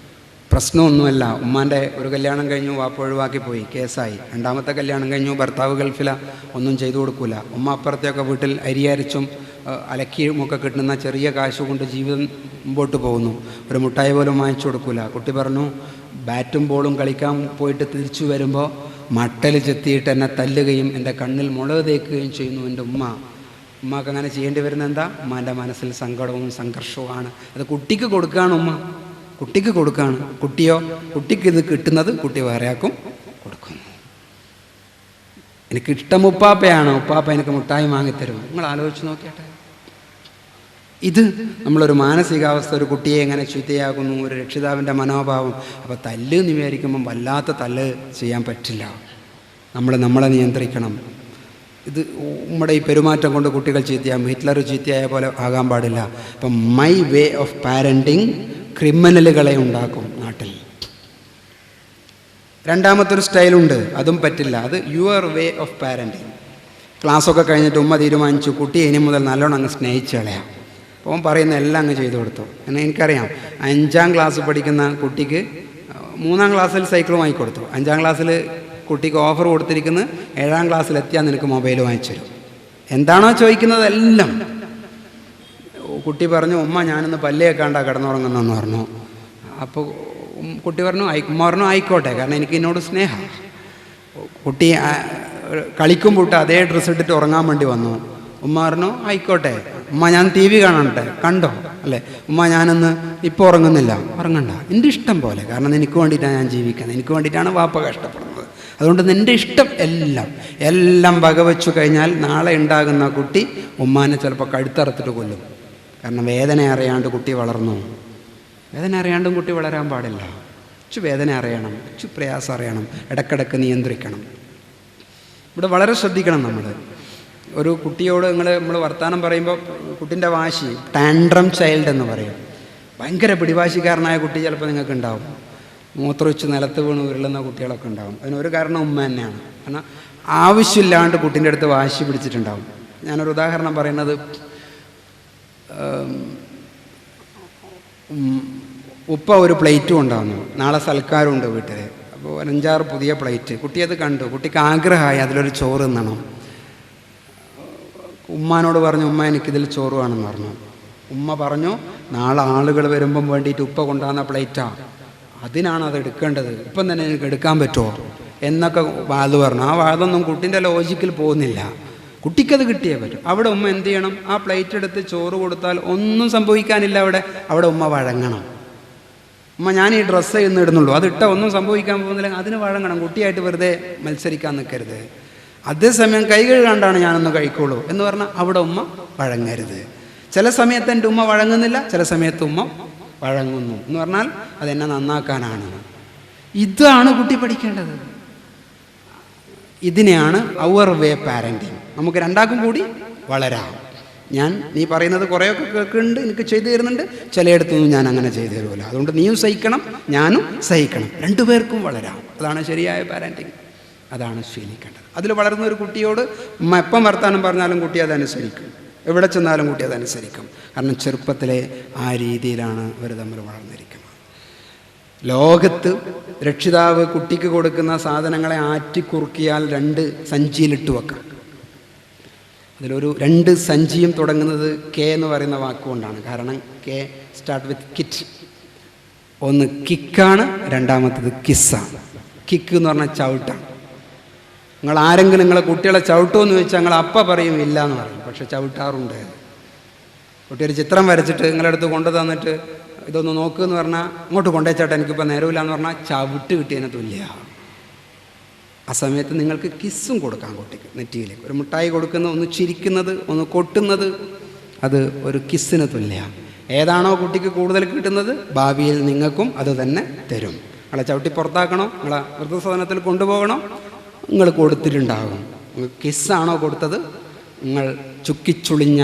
പ്രശ്നമൊന്നുമല്ല. ഉമ്മാൻ്റെ ഒരു കല്യാണം കഴിഞ്ഞു, വാപ്പ ഒഴിവാക്കി പോയി, കേസായി. രണ്ടാമത്തെ കല്യാണം കഴിഞ്ഞു, ഭർത്താവ് ഗൾഫില, ഒന്നും ചെയ്തു കൊടുക്കില്ല. ഉമ്മ അപ്പുറത്തെയൊക്കെ വീട്ടിൽ അരി അരച്ചും അലക്കിയുമൊക്കെ കിട്ടുന്ന ചെറിയ കാശ് കൊണ്ട് ജീവിതം മുമ്പോട്ട് പോകുന്നു. ഒരു മുട്ടായി പോലും വാങ്ങിച്ചു കൊടുക്കില്ല. കുട്ടി പറഞ്ഞു, ബാറ്റും ബോളും കളിക്കാൻ പോയിട്ട് തിരിച്ചു വരുമ്പോൾ മട്ടൽ ചെത്തിയിട്ട് എന്നെ തല്ലുകയും എൻ്റെ കണ്ണിൽ മുളക് തേക്കുകയും ചെയ്യുന്നു എൻ്റെ ഉമ്മക്ക് അങ്ങനെ ചെയ്യേണ്ടി വരുന്നത് എന്താ? ഉമ്മാൻ്റെ മനസ്സിൽ സങ്കടവും സംഘർഷവുമാണ്. അത് കുട്ടിക്ക് കൊടുക്കുകയാണ്. കുട്ടിക്ക് കൊടുക്കുകയാണ്. കുട്ടിക്ക് ഇത് കിട്ടുന്നത് കുട്ടി വേറെയാക്കും കൊടുക്കുന്നു. എനിക്കിഷ്ടം ഉപ്പാപ്പയാണ്, ഉപ്പാപ്പ എനിക്ക് മുട്ടായി വാങ്ങിത്തരും. നിങ്ങൾ ആലോചിച്ച് നോക്കിയാട്ടെ. ഇത് നമ്മളൊരു മാനസികാവസ്ഥ, ഒരു കുട്ടിയെ എങ്ങനെ ചീത്തയാക്കുന്നു, ഒരു രക്ഷിതാവിൻ്റെ മനോഭാവം. അപ്പോൾ തല്ല് എന്ന് വിചാരിക്കുമ്പം വല്ലാത്ത തല്ല് ചെയ്യാൻ പറ്റില്ല. നമ്മളെ നിയന്ത്രിക്കണം. ഇത് നമ്മുടെ ഈ പെരുമാറ്റം കൊണ്ട് കുട്ടികൾ ചീത്തയാകും. ഹിറ്റ്ലർ ചീത്തയായ പോലെ ആകാൻ പാടില്ല. അപ്പം മൈ വേ ഓഫ് പാരൻറ്റിങ് ക്രിമിനലുകളെ ഉണ്ടാക്കും നാട്ടിൽ. രണ്ടാമത്തൊരു സ്റ്റൈലുണ്ട്, അതും പറ്റില്ല. അത് യുവർ വേ ഓഫ് പാരൻറ്റിങ്. ക്ലാസ്സൊക്കെ കഴിഞ്ഞിട്ട് ഉമ്മ തീരുമാനിച്ചു കുട്ടിയെ ഇനി മുതൽ നല്ലോണം അങ്ങ് സ്നേഹിച്ച് കളയാം. അപ്പോൾ അവൻ പറയുന്ന എല്ലാം അങ്ങ് ചെയ്തു കൊടുത്തു. എന്നാൽ എനിക്കറിയാം 5ാം ക്ലാസ് പഠിക്കുന്ന കുട്ടിക്ക് 3ാം ക്ലാസ്സിൽ സൈക്കിൾ വാങ്ങിക്കൊടുത്തു. 5ാം ക്ലാസ്സിൽ കുട്ടിക്ക് ഓഫർ കൊടുത്തിരിക്കുന്നത് 7ാം ക്ലാസ്സിലെത്തിയാൽ നിനക്ക് മൊബൈൽ വാങ്ങിച്ചു തരും. എന്താണോ ചോദിക്കുന്നത് എല്ലാം. കുട്ടി പറഞ്ഞു, ഉമ്മ ഞാനിന്ന് പല്ലിയേക്കാണ്ടാ കിടന്നുറങ്ങുന്നെന്ന് പറഞ്ഞു. അപ്പോൾ കുട്ടി പറഞ്ഞു, ഉമ്മ പറഞ്ഞു ആയിക്കോട്ടെ, കാരണം എനിക്ക് എന്നോട് സ്നേഹം. കുട്ടി കളിക്കുമ്പോൾ അതേ ഡ്രസ്സ് ഇട്ടിട്ട് ഉറങ്ങാൻ വേണ്ടി വന്നു. ഉമ്മ പറഞ്ഞു ആയിക്കോട്ടെ, ഉമ്മ ഞാൻ TV കാണട്ടെ. കണ്ടോ അല്ലേ? ഉമ്മ ഞാനിന്ന് ഇപ്പോൾ ഉറങ്ങുന്നില്ല. ഉറങ്ങണ്ട, എൻ്റെ ഇഷ്ടം പോലെ, കാരണം എനിക്ക് വേണ്ടിയിട്ടാണ് ഞാൻ ജീവിക്കുന്നത്, എനിക്ക് വേണ്ടിയിട്ടാണ് വാപ്പ കഷ്ടപ്പെടുന്നത്. അതുകൊണ്ട് നിൻ്റെ ഇഷ്ടം എല്ലാം വകവെച്ചു കഴിഞ്ഞാൽ നാളെ ഉണ്ടാകുന്ന കുട്ടി ഉമ്മാനെ ചിലപ്പോൾ കഴുത്തറുത്തിട്ട് കൊല്ലും. കാരണം വേദന അറിയാണ്ട് കുട്ടി വളർന്നു. വേദന അറിയാണ്ടും കുട്ടി വളരാൻ പാടില്ല. വേദന അറിയണം, പ്രയാസം അറിയണം, ഇടക്കിടക്ക് നിയന്ത്രിക്കണം. ഇവിടെ വളരെ ശ്രദ്ധിക്കണം. നമ്മൾ ഒരു കുട്ടിയോട് നമ്മൾ വർത്തമാനം പറയുമ്പോൾ കുട്ടിൻ്റെ വാശി, ടാൻഡ്രം ചൈൽഡ് എന്ന് പറയും. ഭയങ്കര പിടിവാശിക്കാരനായ കുട്ടി ചിലപ്പോൾ നിങ്ങൾക്ക് ഉണ്ടാവും. മൂത്രമൊഴിച്ച് നിലത്ത് വീണ് ഉരുളുന്ന കുട്ടികളൊക്കെ ഉണ്ടാവും. അതിനൊരു കാരണം ഉമ്മ തന്നെയാണ്. കാരണം ആവശ്യമില്ലാണ്ട് കുട്ടീൻ്റെ അടുത്ത് വാശി പിടിച്ചിട്ടുണ്ടാവും. ഞാനൊരു ഉദാഹരണം പറയുന്നത്, ഉപ്പ ഒരു പ്ലേറ്റ് കൊണ്ടുവന്നു. നാളെ സൽക്കാരമുണ്ട് വീട്ടിൽ. അപ്പോൾ 5-6 പുതിയ പ്ലേറ്റ്. കുട്ടി അത് കണ്ടു. കുട്ടിക്ക് ആഗ്രഹമായി അതിലൊരു ചോറ് തിന്നണം. ഉമ്മാനോട് പറഞ്ഞു, ഉമ്മ എനിക്കിതിൽ ചോറ് വേണമെന്ന് പറഞ്ഞു. ഉമ്മ പറഞ്ഞു, നാളെ ആളുകൾ വരുമ്പം വേണ്ടിയിട്ട് ഉപ്പ കൊണ്ടുവന്ന പ്ലേറ്റാണ്, അതിനാണ് അത് എടുക്കേണ്ടത്, ഇപ്പം തന്നെ എനിക്ക് എടുക്കാൻ പറ്റുമോ എന്നൊക്കെ വാത് പറഞ്ഞു. ആ വാദമൊന്നും കുട്ടീൻ്റെ ലോജിക്കിൽ പോകുന്നില്ല. കുട്ടിക്കത് കിട്ടിയേ പറ്റും. അവിടെ ഉമ്മ എന്ത് ചെയ്യണം? ആ പ്ലേറ്റ് എടുത്ത് ചോറ് കൊടുത്താൽ ഒന്നും സംഭവിക്കാനില്ല. അവിടെ ഉമ്മ വഴങ്ങണം. ഉമ്മ ഞാൻ ഈ ഡ്രസ്സ് ഇന്ന് ഇടുന്നുള്ളൂ, അതിട്ട ഒന്നും സംഭവിക്കാൻ പോകുന്നില്ല, അതിന് വഴങ്ങണം. കുട്ടിയായിട്ട് വെറുതെ മത്സരിക്കാൻ നിൽക്കരുത്. അതേസമയം കൈ കഴുകാണ്ടാണ് ഞാനൊന്ന് കഴിക്കുള്ളൂ എന്ന് പറഞ്ഞാൽ അവിടെ ഉമ്മ വഴങ്ങരുത്. ചില സമയത്ത് എൻ്റെ ഉമ്മ വഴങ്ങുന്നില്ല, ചില സമയത്ത് ഉമ്മ വഴങ്ങുന്നു എന്ന് പറഞ്ഞാൽ അതെന്നെ നന്നാക്കാനാണ്. ഇതാണ് കുട്ടി പഠിക്കേണ്ടത്. ഇതിനെയാണ് അവർ വേ പാരൻറ്റിങ്. നമുക്ക് രണ്ടാക്കും കൂടി വളരാം. നീ പറയുന്നത് കുറേയൊക്കെ കേൾക്കുന്നുണ്ട്, എനിക്ക് ചെയ്തു തരുന്നുണ്ട്, ചിലയിടത്തൊന്നും ഞാൻ അങ്ങനെ ചെയ്തു തരുമല്ലോ. അതുകൊണ്ട് നീയും സഹിക്കണം, ഞാനും സഹിക്കണം, രണ്ടുപേർക്കും വളരാം. അതാണ് ശരിയായ പാരൻറ്റിങ്. അതാണ് ശീലിക്കേണ്ടത്. അതിൽ വളർന്ന ഒരു കുട്ടിയോട് ഉമ്മ എപ്പം വർത്താനം പറഞ്ഞാലും കുട്ടി അതനുസരിക്കും, എവിടെ ചെന്നാലും കുട്ടി അതനുസരിക്കും. കാരണം ചെറുപ്പത്തിലെ ആ രീതിയിലാണ് അവർ തമ്മിൽ വളർന്നിരിക്കുന്നത്. ലോകത്ത് രക്ഷിതാവ് കുട്ടിക്ക് കൊടുക്കുന്ന സാധനങ്ങളെ ആറ്റിക്കുറുക്കിയാൽ 2 സഞ്ചിയിലിട്ട് വെക്കാം. അതിലൊരു 2 സഞ്ചിയും തുടങ്ങുന്നത് കെ എന്ന് പറയുന്ന വാക്കുകൊണ്ടാണ്. കാരണം കെ സ്റ്റാർട്ട് വിത്ത് കിറ്റ്. ഒന്ന് കിക്കാണ്, രണ്ടാമത്തത് കിസ്സാണ്. കിക്ക് എന്ന് പറഞ്ഞാൽ ചവിട്ടാണ്. നിങ്ങൾ ആരെങ്കിലും നിങ്ങളെ കുട്ടികളെ ചവിട്ടുമെന്ന് ചോദിച്ചാൽ നിങ്ങൾ അപ്പ പറയും ഇല്ല എന്ന് പറയും, പക്ഷെ ചവിട്ടാറുണ്ട്. കുട്ടി ഒരു ചിത്രം വരച്ചിട്ട് നിങ്ങളുടെ അടുത്ത് കൊണ്ടു തന്നിട്ട് ഇതൊന്ന് നോക്കുമെന്ന് പറഞ്ഞാൽ ഇങ്ങോട്ട് കൊണ്ടുവച്ചാട്ടെ എനിക്കിപ്പോൾ നേരമില്ല എന്ന് പറഞ്ഞാൽ ചവിട്ട് കിട്ടിയതിനെ തുല്യ. ആ സമയത്ത് നിങ്ങൾക്ക് കിസ്സും കൊടുക്കാം കുട്ടിക്ക് നെറ്റിയിലേക്ക്. ഒരു മിഠായി കൊടുക്കുന്ന, ഒന്ന് ചിരിക്കുന്നത്, ഒന്ന് കൊട്ടുന്നത്, അത് ഒരു കിസ്സിന് തുല്യമാണ്. ഏതാണോ കുട്ടിക്ക് കൂടുതൽ കിട്ടുന്നത് ഭാവിയിൽ നിങ്ങൾക്കും അത് തന്നെ തരും. നിങ്ങളെ ചവിട്ടി പുറത്താക്കണോ, നിങ്ങളെ വൃദ്ധസദനത്തിൽ കൊണ്ടുപോകണോ, നിങ്ങൾ കൊടുത്തിട്ടുണ്ടാകും. കിസ്സാണോ കൊടുത്തത്, നിങ്ങൾ ചുക്കിച്ചുളിഞ്ഞ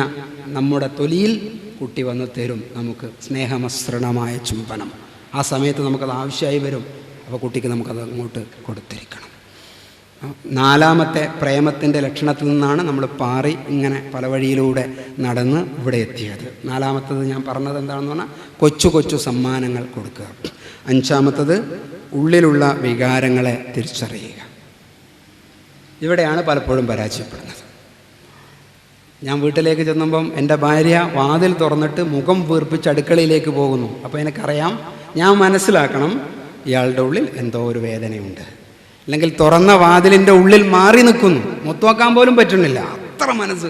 നമ്മുടെ തൊലിയിൽ കുട്ടി വന്ന് തരും നമുക്ക് സ്നേഹമസൃണമായ ചുംബനം. ആ സമയത്ത് നമുക്കത് ആവശ്യമായി വരും. അപ്പോൾ കുട്ടിക്ക് നമുക്കത് അങ്ങോട്ട് കൊടുത്തിരിക്കണം. 4ാമത്തെ പ്രേമത്തിൻ്റെ ലക്ഷണത്തിൽ നിന്നാണ് നമ്മൾ പാറി ഇങ്ങനെ പല വഴിയിലൂടെ നടന്ന് ഇവിടെ എത്തിയത്. 4ാമത്തത് ഞാൻ പറഞ്ഞത് എന്താണെന്ന് പറഞ്ഞാൽ കൊച്ചു കൊച്ചു സമ്മാനങ്ങൾ കൊടുക്കുക. 5ാമത്തത് ഉള്ളിലുള്ള വികാരങ്ങളെ തിരിച്ചറിയുക. ഇവിടെയാണ് പലപ്പോഴും പരാജയപ്പെടുന്നത്. ഞാൻ വീട്ടിലേക്ക് ചെന്നുമ്പം എൻ്റെ ഭാര്യ വാതിൽ തുറന്നിട്ട് മുഖം വീർപ്പിച്ച് അടുക്കളയിലേക്ക് പോകുന്നു. അപ്പോൾ എനിക്കറിയാം, ഞാൻ മനസ്സിലാക്കണം ഇയാളുടെ ഉള്ളിൽ എന്തോ ഒരു വേദനയുണ്ട്. അല്ലെങ്കിൽ തുറന്ന വാതിലിൻ്റെ ഉള്ളിൽ മാറി നിൽക്കുന്നു, മുത്തോക്കാൻ പോലും പറ്റുന്നില്ല, അത്ര മനസ്സ്.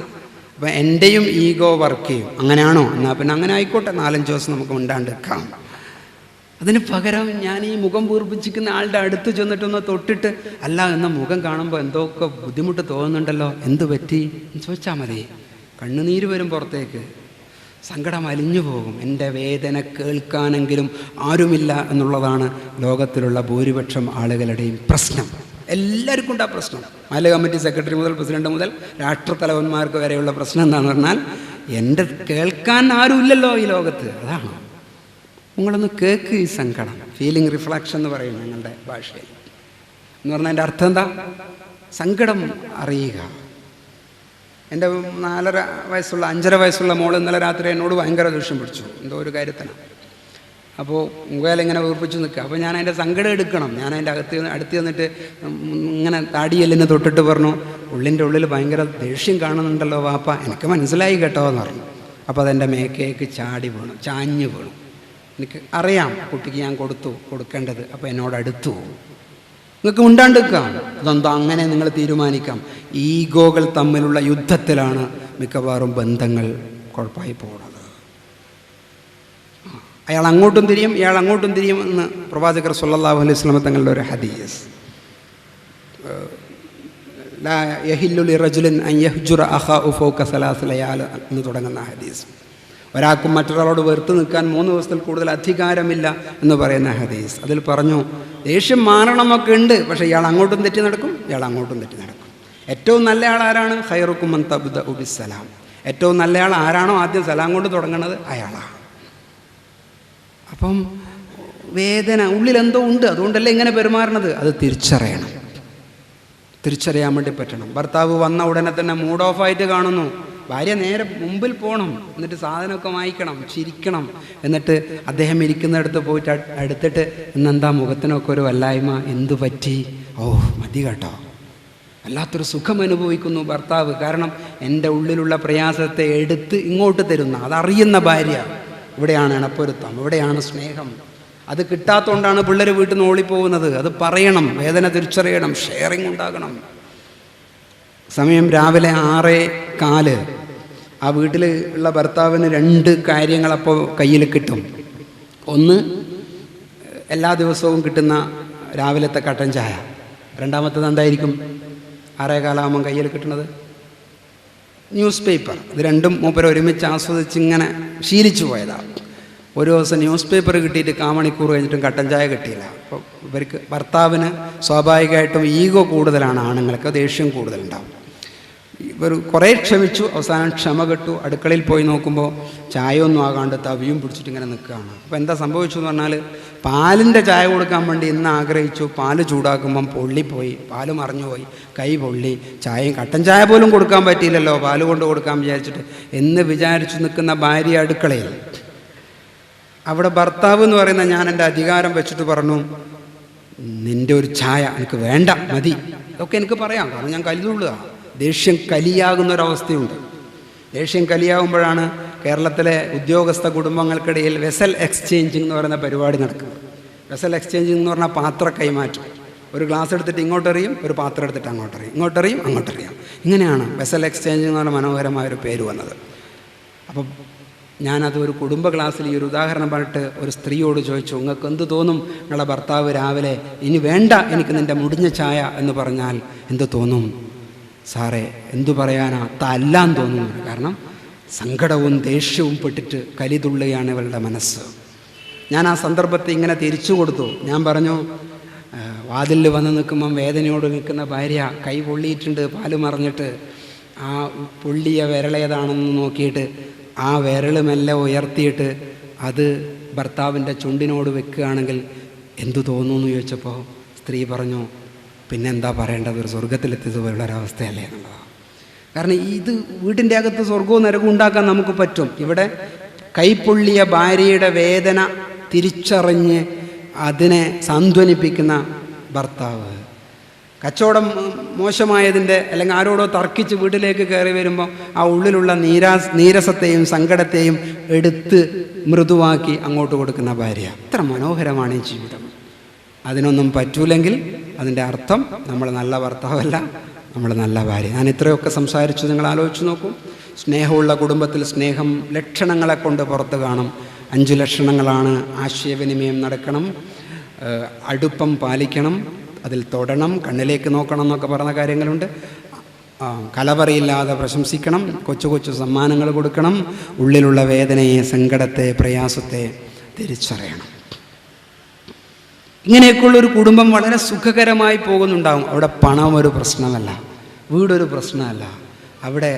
അപ്പം എൻ്റെയും ഈഗോ വർക്ക് ചെയ്യും. അങ്ങനെയാണോ? എന്നാൽ പിന്നെ അങ്ങനെ ആയിക്കോട്ടെ, 4-5 ദിവസം നമുക്ക് ഉണ്ടാണ്ടിരിക്കാം. അതിന് പകരം ഞാൻ ഈ മുഖം വീർപ്പിച്ചിരിക്കുന്ന ആളുടെ അടുത്ത് ചെന്നിട്ടൊന്ന് തൊട്ടിട്ട്, അല്ല എന്ന മുഖം കാണുമ്പോൾ എന്തൊക്കെ ബുദ്ധിമുട്ട് തോന്നുന്നുണ്ടല്ലോ, എന്ത് പറ്റി ചോദിച്ചാൽ മതി. കണ്ണുനീര് വരും പുറത്തേക്ക്, സങ്കടം അലിഞ്ഞു പോകും. എൻ്റെ വേദന കേൾക്കാനെങ്കിലും ആരുമില്ല എന്നുള്ളതാണ് ലോകത്തിലുള്ള ഭൂരിപക്ഷം ആളുകളുടെയും പ്രശ്നം. എല്ലാവർക്കും ഉണ്ട് ആ പ്രശ്നം. മഹല്ല് കമ്മിറ്റി സെക്രട്ടറി മുതൽ പ്രസിഡന്റ് മുതൽ രാഷ്ട്രത്തലവന്മാർക്ക് വരെയുള്ള പ്രശ്നം എന്താണെന്ന് പറഞ്ഞാൽ, എൻ്റെ കേൾക്കാൻ ആരുമില്ലല്ലോ ഈ ലോകത്ത്. അതാണ്. നിങ്ങളൊന്ന് കേൾക്ക് ഈ സങ്കടം. ഫീലിംഗ് റിഫ്ലക്ഷൻ എന്ന് പറയും ഞങ്ങളുടെ ഭാഷയിൽ. എന്ന് പറഞ്ഞാൽ എൻ്റെ അർത്ഥം എന്താ? സങ്കടം അറിയുക. എൻ്റെ 5.5 വയസ്സുള്ള മോൾ ഇന്നലെ രാത്രി എന്നോട് ഭയങ്കര ദേഷ്യം പിടിച്ചു, എന്തോ ഒരു കാര്യത്തിന്. അപ്പോൾ മുഖേലിങ്ങനെ വീർപ്പിച്ച് നിൽക്കുക. അപ്പോൾ ഞാൻ അതിൻ്റെ സങ്കടം എടുക്കണം. ഞാൻ അതിൻ്റെ അടുത്ത് ചെന്നിട്ട് ഇങ്ങനെ താടിയെല്ലിനെ തൊട്ടിട്ട് പറഞ്ഞു, ഉള്ളിൻ്റെ ഉള്ളിൽ ഭയങ്കര ദേഷ്യം കാണുന്നുണ്ടല്ലോ വാപ്പ, എനിക്ക് മനസ്സിലായി കേട്ടോ എന്ന് പറഞ്ഞു. അപ്പോൾ അതെൻ്റെ മേക്കേക്ക് ചാടി വീണു, ചാഞ്ഞു വീണു. എനിക്ക് അറിയാം കുട്ടിക്ക് ഞാൻ കൊടുക്കേണ്ടത്. അപ്പോൾ എന്നോട് അടുത്തു. നിങ്ങൾക്ക് ഉണ്ടാണ്ടിരിക്കാം. അതെന്താ അങ്ങനെ നിങ്ങൾ തീരുമാനിക്കാം. ഈഗോകൾ തമ്മിലുള്ള യുദ്ധത്തിലാണ് മിക്കവാറും ബന്ധങ്ങൾ കുഴപ്പമായി പോകുന്നത്. അയാൾ അങ്ങോട്ടും തിരിയും, ഇയാൾ അങ്ങോട്ടും തിരിയും എന്ന് പ്രവാചകർ സല്ലല്ലാഹു അലൈഹി വസല്ലം തങ്ങളുടെ ഒരു ഹദീസ്. ലാ യഹില്ലു ലിറജുലിൻ അൻ യഹ്ജുറ അഖാഉ ഫൗക 3 ലയാൽ എന്ന് തുടങ്ങുന്ന ഹദീസ്. ഒരാൾക്കും മറ്റൊരാളോട് വെറുത്ത് നിൽക്കാൻ 3 ദിവസത്തിൽ കൂടുതൽ അധികാരമില്ല എന്ന് പറയുന്ന ഹദീസ്. അതിൽ പറഞ്ഞു, ദേഷ്യം മാറണമൊക്കെ ഉണ്ട്, പക്ഷേ ഇയാൾ അങ്ങോട്ടും തെറ്റി നടക്കും, ഇയാൾ അങ്ങോട്ടും തെറ്റി നടക്കും. ഏറ്റവും നല്ല ആൾ ആരാണ്? ഖൈറുക്കും മൻ തബ്ദഉ ബിസ്സലാം. ഏറ്റവും നല്ല ആൾ ആരാണോ ആദ്യം സലാം കൊണ്ട് തുടങ്ങുന്നത് അയാളാണ്. അപ്പം വേദന ഉള്ളിലെന്തോ ഉണ്ട്, അതുകൊണ്ടല്ലേ ഇങ്ങനെ പെരുമാറുന്നത്. അത് തിരിച്ചറിയണം, തിരിച്ചറിയാൻ വേണ്ടി പറ്റണം. ഭർത്താവ് വന്ന ഉടനെ തന്നെ മൂഡ് ഓഫായിട്ട് കാണുന്നു, ഭാര്യ നേരെ മുമ്പിൽ പോകണം, എന്നിട്ട് സാധനമൊക്കെ വാങ്ങിക്കണം, ചിരിക്കണം. എന്നിട്ട് അദ്ദേഹം ഇരിക്കുന്നിടത്ത് പോയിട്ട് അടുത്തിട്ട്, ഇന്നെന്താ മുഖത്തിനൊക്കെ ഒരു വല്ലായ്മ, എന്തു പറ്റി? ഓ മതി കേട്ടോ. വല്ലാത്തൊരു സുഖം അനുഭവിക്കുന്നു ഭർത്താവ്. കാരണം എൻ്റെ ഉള്ളിലുള്ള പ്രയാസത്തെ എടുത്ത് ഇങ്ങോട്ട് തരുന്ന, അതറിയുന്ന ഭാര്യ. ഇവിടെയാണ് ഇണപ്പൊരുത്തം, ഇവിടെയാണ് സ്നേഹം. അത് കിട്ടാത്തതുകൊണ്ടാണ് പിള്ളേർ വീട്ടിൽ നിന്ന് ഓടിപ്പോകുന്നത്. അത് പറയണം, വേദന തിരിച്ചറിയണം, ഷെയറിങ് ഉണ്ടാകണം. സമയം രാവിലെ 6:15. ആ വീട്ടിൽ ഉള്ള ഭർത്താവിന് 2 കാര്യങ്ങളപ്പോൾ കയ്യിൽ കിട്ടും. ഒന്ന്, എല്ലാ ദിവസവും കിട്ടുന്ന രാവിലത്തെ കട്ടൻ ചായ. രണ്ടാമത്തത് എന്തായിരിക്കും? 6:15 കയ്യിൽ കിട്ടുന്നത് ന്യൂസ് പേപ്പർ. ഇത് രണ്ടും മൂപ്പര് ഒരുമിച്ച് ആസ്വദിച്ച് ഇങ്ങനെ ശീലിച്ചു പോയതാണ്. ഒരു ദിവസം ന്യൂസ് പേപ്പർ കിട്ടിയിട്ട് 1/4 മണിക്കൂർ കഴിഞ്ഞിട്ടും കട്ടൻ ചായ കിട്ടിയില്ല. അപ്പോൾ ഇവർക്ക് ഭർത്താവിന് സ്വാഭാവികമായിട്ടും ഈഗോ കൂടുതലാണ്, ആണുങ്ങൾക്ക് ദേഷ്യം കൂടുതലുണ്ടാവും. ഇവർ കുറേ ക്ഷമിച്ചു, അവസാനം ക്ഷമ കെട്ടു. അടുക്കളയിൽ പോയി നോക്കുമ്പോൾ ചായ ഒന്നും ആകാണ്ട് തവിയും പിടിച്ചിട്ട് ഇങ്ങനെ നിൽക്കുകയാണ്. അപ്പോൾ എന്താ സംഭവിച്ചു എന്ന് പറഞ്ഞാൽ, പാലിൻ്റെ ചായ കൊടുക്കാൻ വേണ്ടി ഇന്ന് ആഗ്രഹിച്ചു, പാല് ചൂടാക്കുമ്പം പൊള്ളിപ്പോയി, പാല് മറിഞ്ഞുപോയി, കൈ പൊള്ളി, ചായയും കട്ടൻ ചായ പോലും കൊടുക്കാൻ പറ്റിയില്ലല്ലോ, പാല് കൊണ്ട് കൊടുക്കാൻ വിചാരിച്ചിട്ട് എന്ന് വിചാരിച്ചു നിൽക്കുന്ന ഭാര്യ അടുക്കളയിൽ. അവിടെ ഭർത്താവ് എന്ന് പറയുന്ന ഞാൻ എൻ്റെ അധികാരം വെച്ചിട്ട് പറഞ്ഞു, നിൻ്റെ ഒരു ചായ എനിക്ക് വേണ്ട, മതി. ഇതൊക്കെ എനിക്ക് പറയാം, കാരണം ഞാൻ കലിതുള്ളുക. ദേഷ്യം കലിയാകുന്നൊരവസ്ഥയുണ്ട്. ദേഷ്യം കലിയാകുമ്പോഴാണ് കേരളത്തിലെ ഉദ്യോഗസ്ഥ കുടുംബങ്ങൾക്കിടയിൽ വെസൽ എക്സ്ചേഞ്ചിങ് എന്ന് പറയുന്ന പരിപാടി നടക്കുന്നത്. വെസൽ എക്സ്ചേഞ്ചിങ് എന്ന് പറഞ്ഞാൽ പാത്ര കൈമാറ്റം. ഒരു ഗ്ലാസ് എടുത്തിട്ട് ഇങ്ങോട്ടെറിയും, ഒരു പാത്രം എടുത്തിട്ട് അങ്ങോട്ടെറിയും, ഇങ്ങോട്ടെറിയും അങ്ങോട്ടെറിയാം. ഇങ്ങനെയാണ് വെസൽ എക്സ്ചേഞ്ചിങ് എന്ന് പറഞ്ഞാൽ മനോഹരമായൊരു പേര് വന്നത്. അപ്പം ഞാനത് ഒരു കുടുംബ ക്ലാസ്സിൽ ഈ ഒരു ഉദാഹരണം പറഞ്ഞിട്ട് ഒരു സ്ത്രീയോട് ചോദിച്ചു, നിങ്ങൾക്ക് എന്ത് തോന്നും നിങ്ങളുടെ ഭർത്താവ് രാവിലെ ഇനി വേണ്ട എനിക്ക് നിൻ്റെ മുടിഞ്ഞ ചായ എന്ന് പറഞ്ഞാൽ എന്ത് തോന്നും? സാറേ എന്തു പറയാനാ, തല്ലാൻ തോന്നുന്നു. കാരണം സങ്കടവും ദേഷ്യവും പെട്ടിട്ട് കലിതുള്ളുകയാണ് ഇവളുടെ മനസ്സ്. ഞാൻ ആ സന്ദർഭത്തെ ഇങ്ങനെ തിരിച്ചു കൊടുത്തു. ഞാൻ പറഞ്ഞു, വാതിലിൽ വന്ന് നിൽക്കുമ്പം വേദനയോട് നിൽക്കുന്ന ഭാര്യ കൈ പൊള്ളിയിട്ടുണ്ട്, പാല് മറിഞ്ഞിട്ട്, ആ പൊള്ളിയ വിരളേതാണെന്ന് നോക്കിയിട്ട് ആ വിരൽ മെല്ലെ ഉയർത്തിയിട്ട് അത് ഭർത്താവിൻ്റെ ചുണ്ടിനോട് വെക്കുകയാണെങ്കിൽ എന്തു തോന്നുന്നു ചോദിച്ചപ്പോൾ സ്ത്രീ പറഞ്ഞു, പിന്നെന്താ പറയേണ്ടത്, ഒരു സ്വർഗത്തിലെത്തിയതുപോലുള്ളൊരവസ്ഥയല്ലേ എന്നുള്ളതാണ്. കാരണം ഇത് വീട്ടിൻ്റെ അകത്ത് സ്വർഗവും നരകവും ഉണ്ടാക്കാൻ നമുക്ക് പറ്റും. ഇവിടെ കൈപ്പൊള്ളിയ ഭാര്യയുടെ വേദന തിരിച്ചറിഞ്ഞ് അതിനെ സാന്ത്വനിപ്പിക്കുന്ന ഭർത്താവ്, കച്ചവടം മോശമായതിൻ്റെ അല്ലെങ്കിൽ ആരോടോ തർക്കിച്ച് വീട്ടിലേക്ക് കയറി വരുമ്പോൾ ആ ഉള്ളിലുള്ള നീരസത്തെയും സങ്കടത്തെയും എടുത്ത് മൃദുവാക്കി അങ്ങോട്ട് കൊടുക്കുന്ന ഭാര്യ. എത്ര മനോഹരമാണ് ഈ ജീവിതം. അതിനൊന്നും പറ്റൂലെങ്കിൽ അതിൻ്റെ അർത്ഥം നമ്മൾ നല്ല ഭർത്താവല്ല, നമ്മൾ നല്ല ഭാര്യ. ഞാൻ ഇത്രയൊക്കെ സംസാരിച്ചു, നിങ്ങൾ ആലോചിച്ച് നോക്കൂ. സ്നേഹമുള്ള കുടുംബത്തിൽ സ്നേഹം ലക്ഷണങ്ങളെ കൊണ്ട് പുറത്ത് കാണും. 5 ലക്ഷണങ്ങളാണ്. ആശയവിനിമയം നടക്കണം, അടുപ്പം പാലിക്കണം, അതിൽ തൊടണം, കണ്ണിലേക്ക് നോക്കണം എന്നൊക്കെ പറഞ്ഞ കാര്യങ്ങളുണ്ട്. കലവറയില്ലാതെ പ്രശംസിക്കണം, കൊച്ചു കൊച്ചു സമ്മാനങ്ങൾ കൊടുക്കണം, ഉള്ളിലുള്ള വേദനയെ, സങ്കടത്തെ, പ്രയാസത്തെ തിരിച്ചറിയണം. ഇങ്ങനെയൊക്കെയുള്ളൊരു കുടുംബം വളരെ സുഖകരമായി പോകുന്നുണ്ടാകും. അവിടെ പണം ഒരു പ്രശ്നമല്ല, വീടൊരു പ്രശ്നമല്ല, അവിടെ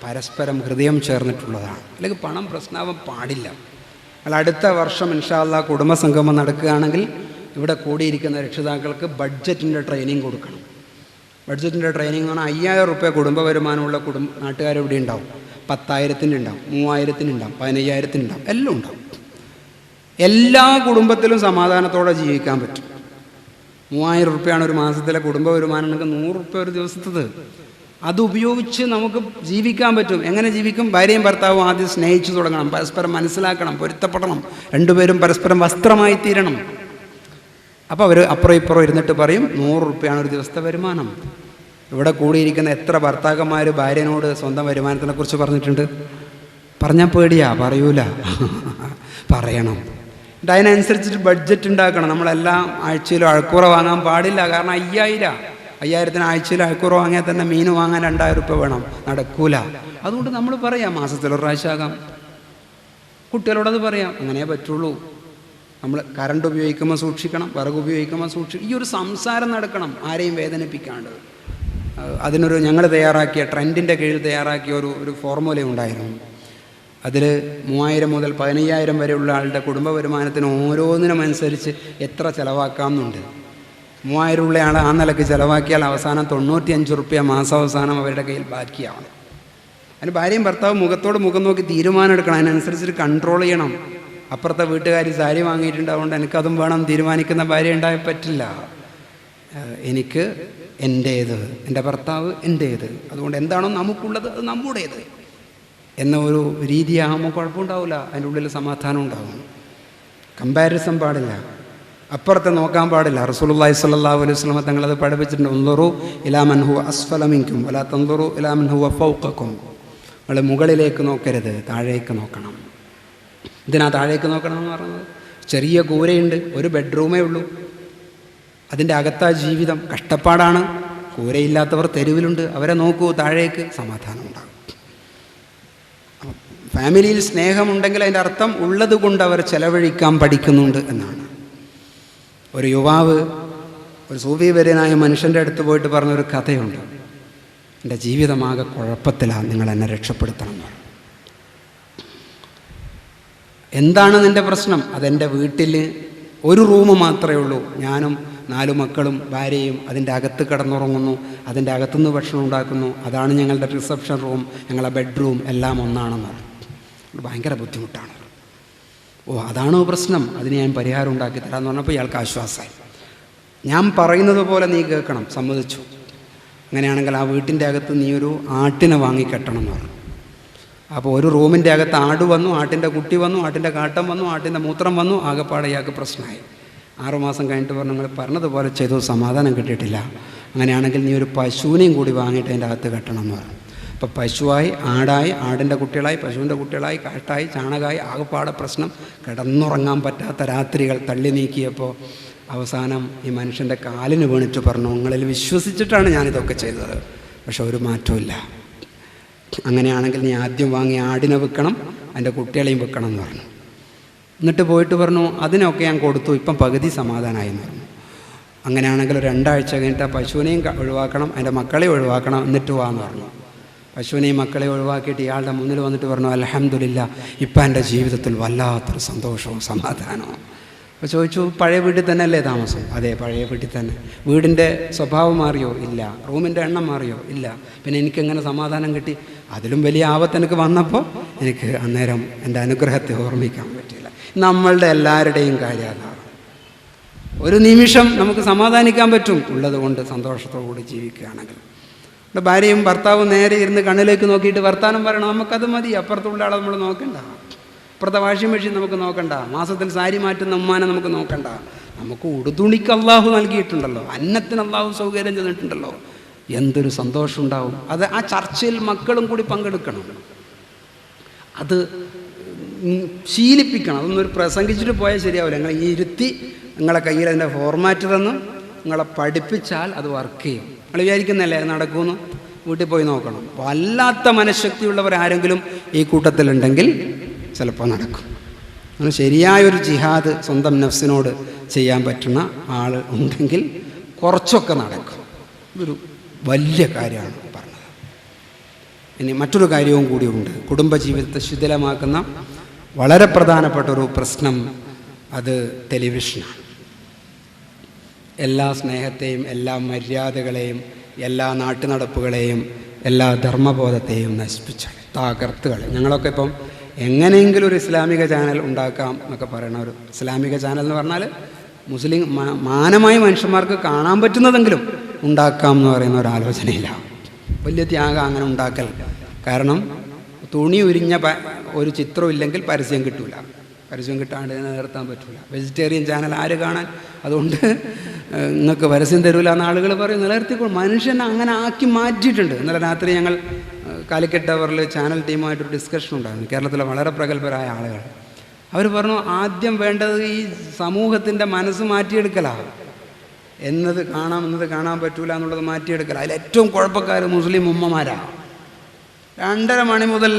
പരസ്പരം ഹൃദയം ചേർന്നിട്ടുള്ളതാണ്. അല്ലെങ്കിൽ പണം പ്രശ്നമാവാൻ പാടില്ല. അല്ല, അടുത്ത വർഷം ഇൻഷാ അല്ലാഹ് കുടുംബസംഗമം നടക്കുകയാണെങ്കിൽ ഇവിടെ കൂടിയിരിക്കുന്ന രക്ഷിതാക്കൾക്ക് ബഡ്ജറ്റിൻ്റെ ട്രെയിനിങ് കൊടുക്കണം. ബഡ്ജറ്റിൻ്റെ ട്രെയിനിങ് എന്ന് പറഞ്ഞാൽ 5000 റുപ്യ കുടുംബ വരുമാനമുള്ള നാട്ടുകാരിവിടെ ഉണ്ടാവും. 10,000 ഉണ്ടാവും, 3000 ഉണ്ടാവും, 15,000 ഉണ്ടാവും, എല്ലാം ഉണ്ടാവും. എല്ലാ കുടുംബത്തിലും സമാധാനത്തോടെ ജീവിക്കാൻ പറ്റും. 3000 റുപ്യാണ് ഒരു മാസത്തിലെ കുടുംബ വരുമാനം ഉണ്ടെങ്കിൽ 100 റുപ്യ ഒരു ദിവസത്തത്. അതുപയോഗിച്ച് നമുക്ക് ജീവിക്കാൻ പറ്റും. എങ്ങനെ ജീവിക്കും? ഭാര്യയും ഭർത്താവും ആദ്യം സ്നേഹിച്ചു തുടങ്ങണം, പരസ്പരം മനസ്സിലാക്കണം, പൊരുത്തപ്പെടണം, രണ്ടുപേരും പരസ്പരം വസ്ത്രമായി തീരണം. അപ്പോൾ അവർ അപ്പുറം ഇപ്പുറം ഇരുന്നിട്ട് പറയും 100 റുപ്യാണ് ഒരു ദിവസത്തെ വരുമാനം. ഇവിടെ കൂടിയിരിക്കുന്ന എത്ര ഭർത്താക്കന്മാർ ഭാര്യനോട് സ്വന്തം വരുമാനത്തിനെക്കുറിച്ച് പറഞ്ഞിട്ടുണ്ട്? പറഞ്ഞാൽ പേടിയാ, പറയൂല. പറയണം. അതിനനുസരിച്ചിട്ട് ബഡ്ജറ്റ് ഉണ്ടാക്കണം. നമ്മളെല്ലാം ആഴ്ചയിലും അഴക്കൂറ വാങ്ങാൻ പാടില്ല. കാരണം 5000 ആഴ്ചയിൽ അഴക്കൂറ വാങ്ങിയാൽ തന്നെ മീൻ വാങ്ങാൻ 2000 റുപ്യ വേണം, നടക്കൂല. അതുകൊണ്ട് നമ്മൾ പറയാം മാസത്തിലൊരു പ്രാവശ്യമാകാം. കുട്ടികളോടത് പറയാം, അങ്ങനെ പറ്റുള്ളൂ. നമ്മൾ കറണ്ട് ഉപയോഗിക്കുമ്പോൾ സൂക്ഷിക്കണം, വിറക് ഉപയോഗിക്കുമ്പോൾ സൂക്ഷിക്കണം. ഈ ഒരു സംസാരം നടക്കണം, ആരെയും വേദനിപ്പിക്കാണ്ട്. അതിനൊരു ഞങ്ങൾ തയ്യാറാക്കിയ ട്രെൻഡിൻ്റെ കീഴിൽ തയ്യാറാക്കിയ ഒരു ഫോർമുല ഉണ്ടായിരുന്നു. അതിൽ 3000 മുതൽ 15,000 വരെയുള്ള ആളുടെ കുടുംബ വരുമാനത്തിന് ഓരോന്നിനും അനുസരിച്ച് എത്ര ചിലവാക്കാമെന്നുണ്ട്. 3000 ഉള്ള ആൾ ആ നിലയ്ക്ക് ചിലവാക്കിയാൽ അവസാനം 95 റുപ്യ മാസാവസാനം അവരുടെ കയ്യിൽ ബാക്കിയാവണം. അതിന് ഭാര്യയും ഭർത്താവും മുഖത്തോട് മുഖം നോക്കി തീരുമാനം എടുക്കണം, അതിനനുസരിച്ച് കൺട്രോൾ ചെയ്യണം. അപ്പുറത്തെ വീട്ടുകാർ സാരി വാങ്ങിയിട്ടുണ്ട്, അതുകൊണ്ട് എനിക്കതും വേണം തീരുമാനിക്കുന്ന ഭാര്യ ഉണ്ടായാൽ പറ്റില്ല. എനിക്ക് എൻ്റേത്, എൻ്റെ ഭർത്താവ് എൻ്റേത്, അതുകൊണ്ട് എന്താണോ നമുക്കുള്ളത് അത് നമ്മുടേത് എന്ന ഒരു രീതിയാകുമ്പോൾ കുഴപ്പമുണ്ടാവില്ല, അതിൻ്റെ ഉള്ളിൽ സമാധാനം ഉണ്ടാകും. കമ്പാരിസൺ പാടില്ല, അപ്പുറത്തെ നോക്കാൻ പാടില്ല. റസൂലുള്ളാഹി സ്വല്ലല്ലാഹു അലൈഹി വസല്ലം തങ്ങളത് പഠിപ്പിച്ചിട്ടുണ്ട്. ഉൻദുറു ഇലാ മൻ ഹുവ അസ്ഫല മിൻകും വലാ തൻദുറു ഇലാ മൻ ഹുവ ഫൗഖക്കും. നിങ്ങൾ മുകളിലേക്ക് നോക്കരുത്, താഴേക്ക് നോക്കണം. ഇതിനാ താഴേക്ക് നോക്കണം എന്ന് പറയുന്നത്? ചെറിയ കൂരയുണ്ട്, ഒരു ബെഡ്റൂമേ ഉള്ളൂ, അതിൻ്റെ അകത്താ ജീവിതം, കഷ്ടപ്പാടാണ്. കൂരയില്ലാത്തവർ തെരുവിലുണ്ട്, അവരെ നോക്കൂ, താഴേക്ക്, സമാധാനം ഉണ്ടാകും. ഫാമിലിയിൽ സ്നേഹമുണ്ടെങ്കിൽ അതിൻ്റെ അർത്ഥം ഉള്ളത് കൊണ്ട് അവർ ചെലവഴിക്കാൻ പഠിക്കുന്നുണ്ട് എന്നാണ്. ഒരു യുവാവ് ഒരു സൂഫീവര്യനായ മനുഷ്യൻ്റെ അടുത്ത് പോയിട്ട് പറഞ്ഞൊരു കഥയുണ്ട്. എൻ്റെ ജീവിതമാകെ കുഴപ്പത്തിലാണ്, നിങ്ങൾ എന്നെ രക്ഷപ്പെടുത്തണം എന്ന് പറഞ്ഞു. എന്താണ് നിൻ്റെ പ്രശ്നം? അതെൻ്റെ വീട്ടിൽ ഒരു റൂം മാത്രമേ ഉള്ളൂ, ഞാനും 4 മക്കളും ഭാര്യയും അതിൻ്റെ അകത്ത് കിടന്നുറങ്ങുന്നു, അതിൻ്റെ അകത്തുനിന്ന് ഭക്ഷണം ഉണ്ടാക്കുന്നു, അതാണ് ഞങ്ങളുടെ റിസപ്ഷൻ റൂം, ഞങ്ങളുടെ ബെഡ്റൂം എല്ലാം ഒന്നാണെന്ന് പറഞ്ഞു. ഭയങ്കര ബുദ്ധിമുട്ടാണ്. ഓ, അതാണോ പ്രശ്നം? അതിന് ഞാൻ പരിഹാരം ഉണ്ടാക്കി തരാമെന്ന് പറഞ്ഞപ്പോൾ ഇയാൾക്ക് ആശ്വാസമായി. ഞാൻ പറയുന്നത് പോലെ നീ കേൾക്കണം, സമ്മതിച്ചു. അങ്ങനെയാണെങ്കിൽ ആ വീട്ടിൻ്റെ അകത്ത് നീ ഒരു ആട്ടിനെ വാങ്ങിക്കെട്ടണം എന്ന് പറഞ്ഞു. അപ്പോൾ ഒരു റൂമിൻ്റെ അകത്ത് ആട് വന്നു, ആട്ടിൻ്റെ കുട്ടി വന്നു, ആട്ടിൻ്റെ കാട്ടം വന്നു, ആട്ടിൻ്റെ മൂത്രം വന്നു, ആകെപ്പാടെ ഇയാൾക്ക് പ്രശ്നമായി. 6 മാസം കഴിഞ്ഞിട്ട് പറഞ്ഞു, നിങ്ങൾ പറഞ്ഞതുപോലെ ചെയ്തു, സമാധാനം കിട്ടിയിട്ടില്ല, അങ്ങനെയാണെങ്കിൽ നീ ഒരു പശുവിനെയും കൂടി വാങ്ങിയിട്ട് അതിൻ്റെ അകത്ത് കെട്ടണം എന്ന് പറഞ്ഞു. അപ്പോൾ പശുവായി, ആടായി, ആടിൻ്റെ കുട്ടികളായി, പശുവിൻ്റെ കുട്ടികളായി, കാട്ടായി, ചാണകമായി, ആകെപ്പാടെ പ്രശ്നം. കിടന്നുറങ്ങാൻ പറ്റാത്ത രാത്രികൾ തള്ളി നീക്കിയപ്പോൾ അവസാനം ഈ മനുഷ്യൻ്റെ കാലിന് വീണിട്ട് പറഞ്ഞു, നിങ്ങളിൽ വിശ്വസിച്ചിട്ടാണ് ഞാനിതൊക്കെ ചെയ്തത്, പക്ഷെ ഒരു മാറ്റമില്ല. അങ്ങനെയാണെങ്കിൽ നീ ആദ്യം വാങ്ങി ആടിനെ വെക്കണം, അതിൻ്റെ കുട്ടികളെയും വെക്കണം എന്ന് പറഞ്ഞു. എന്നിട്ട് പോയിട്ട് പറഞ്ഞു, അതിനൊക്കെ ഞാൻ കൊടുത്തു, ഇപ്പം പകുതി സമാധാനമായി എന്ന് പറഞ്ഞു. അങ്ങനെയാണെങ്കിൽ 2 ആഴ്ച കഴിഞ്ഞിട്ട് ആ പശുവിനെയും ഒഴിവാക്കണം, അതിൻ്റെ മക്കളെയും ഒഴിവാക്കണം, എന്നിട്ട് വാന്ന് പറഞ്ഞു. പശുവിനെയും മക്കളെയും ഒഴിവാക്കിയിട്ട് ഇയാളുടെ മുന്നിൽ വന്നിട്ട് പറഞ്ഞു, അൽഹംദുലില്ലാ, ഇപ്പം എൻ്റെ ജീവിതത്തിൽ വല്ലാത്തൊരു സന്തോഷവും സമാധാനവും. അപ്പോൾ ചോദിച്ചു, പഴയ വീട്ടിൽ തന്നെ അല്ലേ താമസം? അതെ, പഴയ വീട്ടിൽ തന്നെ. വീടിൻ്റെ സ്വഭാവം മാറിയോ? ഇല്ല. റൂമിൻ്റെ എണ്ണം മാറിയോ? ഇല്ല. പിന്നെ എനിക്കെങ്ങനെ സമാധാനം കിട്ടി? അതിലും വലിയ ആപത്ത് എനിക്ക് വന്നപ്പോൾ എനിക്ക് അന്നേരം എൻ്റെ അനുഗ്രഹത്തെ ഓർമ്മിക്കാൻ പറ്റില്ല. നമ്മളുടെ എല്ലാവരുടെയും കാര്യം അതാണ്. ഒരു നിമിഷം നമുക്ക് സമാധാനിക്കാൻ പറ്റും ഉള്ളത് കൊണ്ട് സന്തോഷത്തോടുകൂടി ജീവിക്കുകയാണെങ്കിൽ. നമ്മുടെ ഭാര്യയും ഭർത്താവും നേരെ ഇരുന്ന് കണ്ണിലേക്ക് നോക്കിയിട്ട് വർത്താനം പറയണം, നമുക്കത് മതി. അപ്പുറത്തുള്ള ആളെ നമ്മൾ നോക്കണ്ട, അപ്പുറത്തെ വാഷിംഗ് മെഷീൻ നമുക്ക് നോക്കണ്ട, മാസത്തിൽ സാരി മാറ്റുന്ന ഉമ്മാനെ നമുക്ക് നോക്കണ്ട. നമുക്ക് ഉടുതുണിക്ക് അള്ളാഹു നൽകിയിട്ടുണ്ടല്ലോ, അന്നത്തിന് അള്ളാഹു സൗകര്യം ചെയ്തിട്ടുണ്ടല്ലോ. എന്തൊരു സന്തോഷം ഉണ്ടാവും. അത് ആ ചർച്ചയിൽ മക്കളും കൂടി പങ്കെടുക്കണം, അത് ശീലിപ്പിക്കണം. അതൊന്നും ഒരു പ്രസംഗിച്ചിട്ട് പോയാൽ ശരിയാവില്ല. നിങ്ങൾ ഈ ഇരുത്തി നിങ്ങളെ കയ്യിൽ അതിൻ്റെ ഫോർമാറ്റ് തന്ന് നിങ്ങളെ പഠിപ്പിച്ചാൽ അത് വർക്ക് ചെയ്യും. നിങ്ങൾ വിചാരിക്കുന്നല്ലേ നടക്കുമെന്ന്? വീട്ടിൽ പോയി നോക്കണം. വല്ലാത്ത മനഃശക്തിയുള്ളവരാരെങ്കിലും ഈ കൂട്ടത്തിലുണ്ടെങ്കിൽ ചിലപ്പോൾ നടക്കും. അങ്ങനെ ശരിയായൊരു ജിഹാദ് സ്വന്തം നഫ്സിനോട് ചെയ്യാൻ പറ്റുന്ന ആൾ ഉണ്ടെങ്കിൽ കുറച്ചൊക്കെ നടക്കും. ഇതൊരു വലിയ കാര്യമാണ് പറഞ്ഞത്. ഇനി മറ്റൊരു കാര്യവും കൂടിയുണ്ട്. കുടുംബജീവിതത്തെ ശിഥിലമാക്കുന്ന വളരെ പ്രധാനപ്പെട്ട ഒരു പ്രശ്നം, അത് ടെലിവിഷനാണ്. എല്ലാ സ്നേഹത്തെയും, എല്ലാ മര്യാദകളെയും, എല്ലാ നാട്ടുനടപ്പുകളെയും, എല്ലാ ധർമ്മബോധത്തെയും നശിപ്പിച്ച് തകർത്ത് കളി. ഞങ്ങളൊക്കെ ഇപ്പം എങ്ങനെയെങ്കിലും ഒരു ഇസ്ലാമിക ചാനൽ ഉണ്ടാക്കാം എന്നൊക്കെ പറയണ ഒരു ഇസ്ലാമിക ചാനൽ എന്ന് പറഞ്ഞാൽ മുസ്ലിം മാനമായി മനുഷ്യന്മാർക്ക് കാണാൻ പറ്റുന്നതെങ്കിലും ഉണ്ടാക്കാം എന്ന് പറയുന്ന ഒരു ആലോചനയില്ല. വലിയ ത്യാഗം അങ്ങനെ ഉണ്ടാക്കൽ. കാരണം തുണി ഉരിഞ്ഞ ഒരു ചിത്രം ഇല്ലെങ്കിൽ പരസ്യം കിട്ടൂല. പരസ്യം കിട്ടാണ്ട് നിർത്താൻ പറ്റില്ല. വെജിറ്റേറിയൻ ചാനൽ ആര് കാണാൻ? അതുകൊണ്ട് നിങ്ങൾക്ക് പരസ്യം തരൂല എന്ന് ആളുകൾ പറയും. നിലനിർത്തിക്കോളും. മനുഷ്യനെ അങ്ങനെ ആക്കി മാറ്റിയിട്ടുണ്ട്. ഇന്നലെ രാത്രി ഞങ്ങൾ കാലിക്കറ്റ് ടവറിൽ ചാനൽ ടീമായിട്ടൊരു ഡിസ്കഷൻ ഉണ്ടായിരുന്നു. കേരളത്തിലെ വളരെ പ്രഗത്ഭരായ ആളുകൾ. അവർ പറഞ്ഞു, ആദ്യം വേണ്ടത് ഈ സമൂഹത്തിൻ്റെ മനസ്സ് മാറ്റിയെടുക്കലാണ്. എന്നത് കാണാം, എന്നത് കാണാൻ പറ്റൂല എന്നുള്ളത് മാറ്റിയെടുക്കല. അതിലേറ്റവും കുഴപ്പക്കാർ മുസ്ലിം ഉമ്മമാരാണ്. 2:30 മണി മുതൽ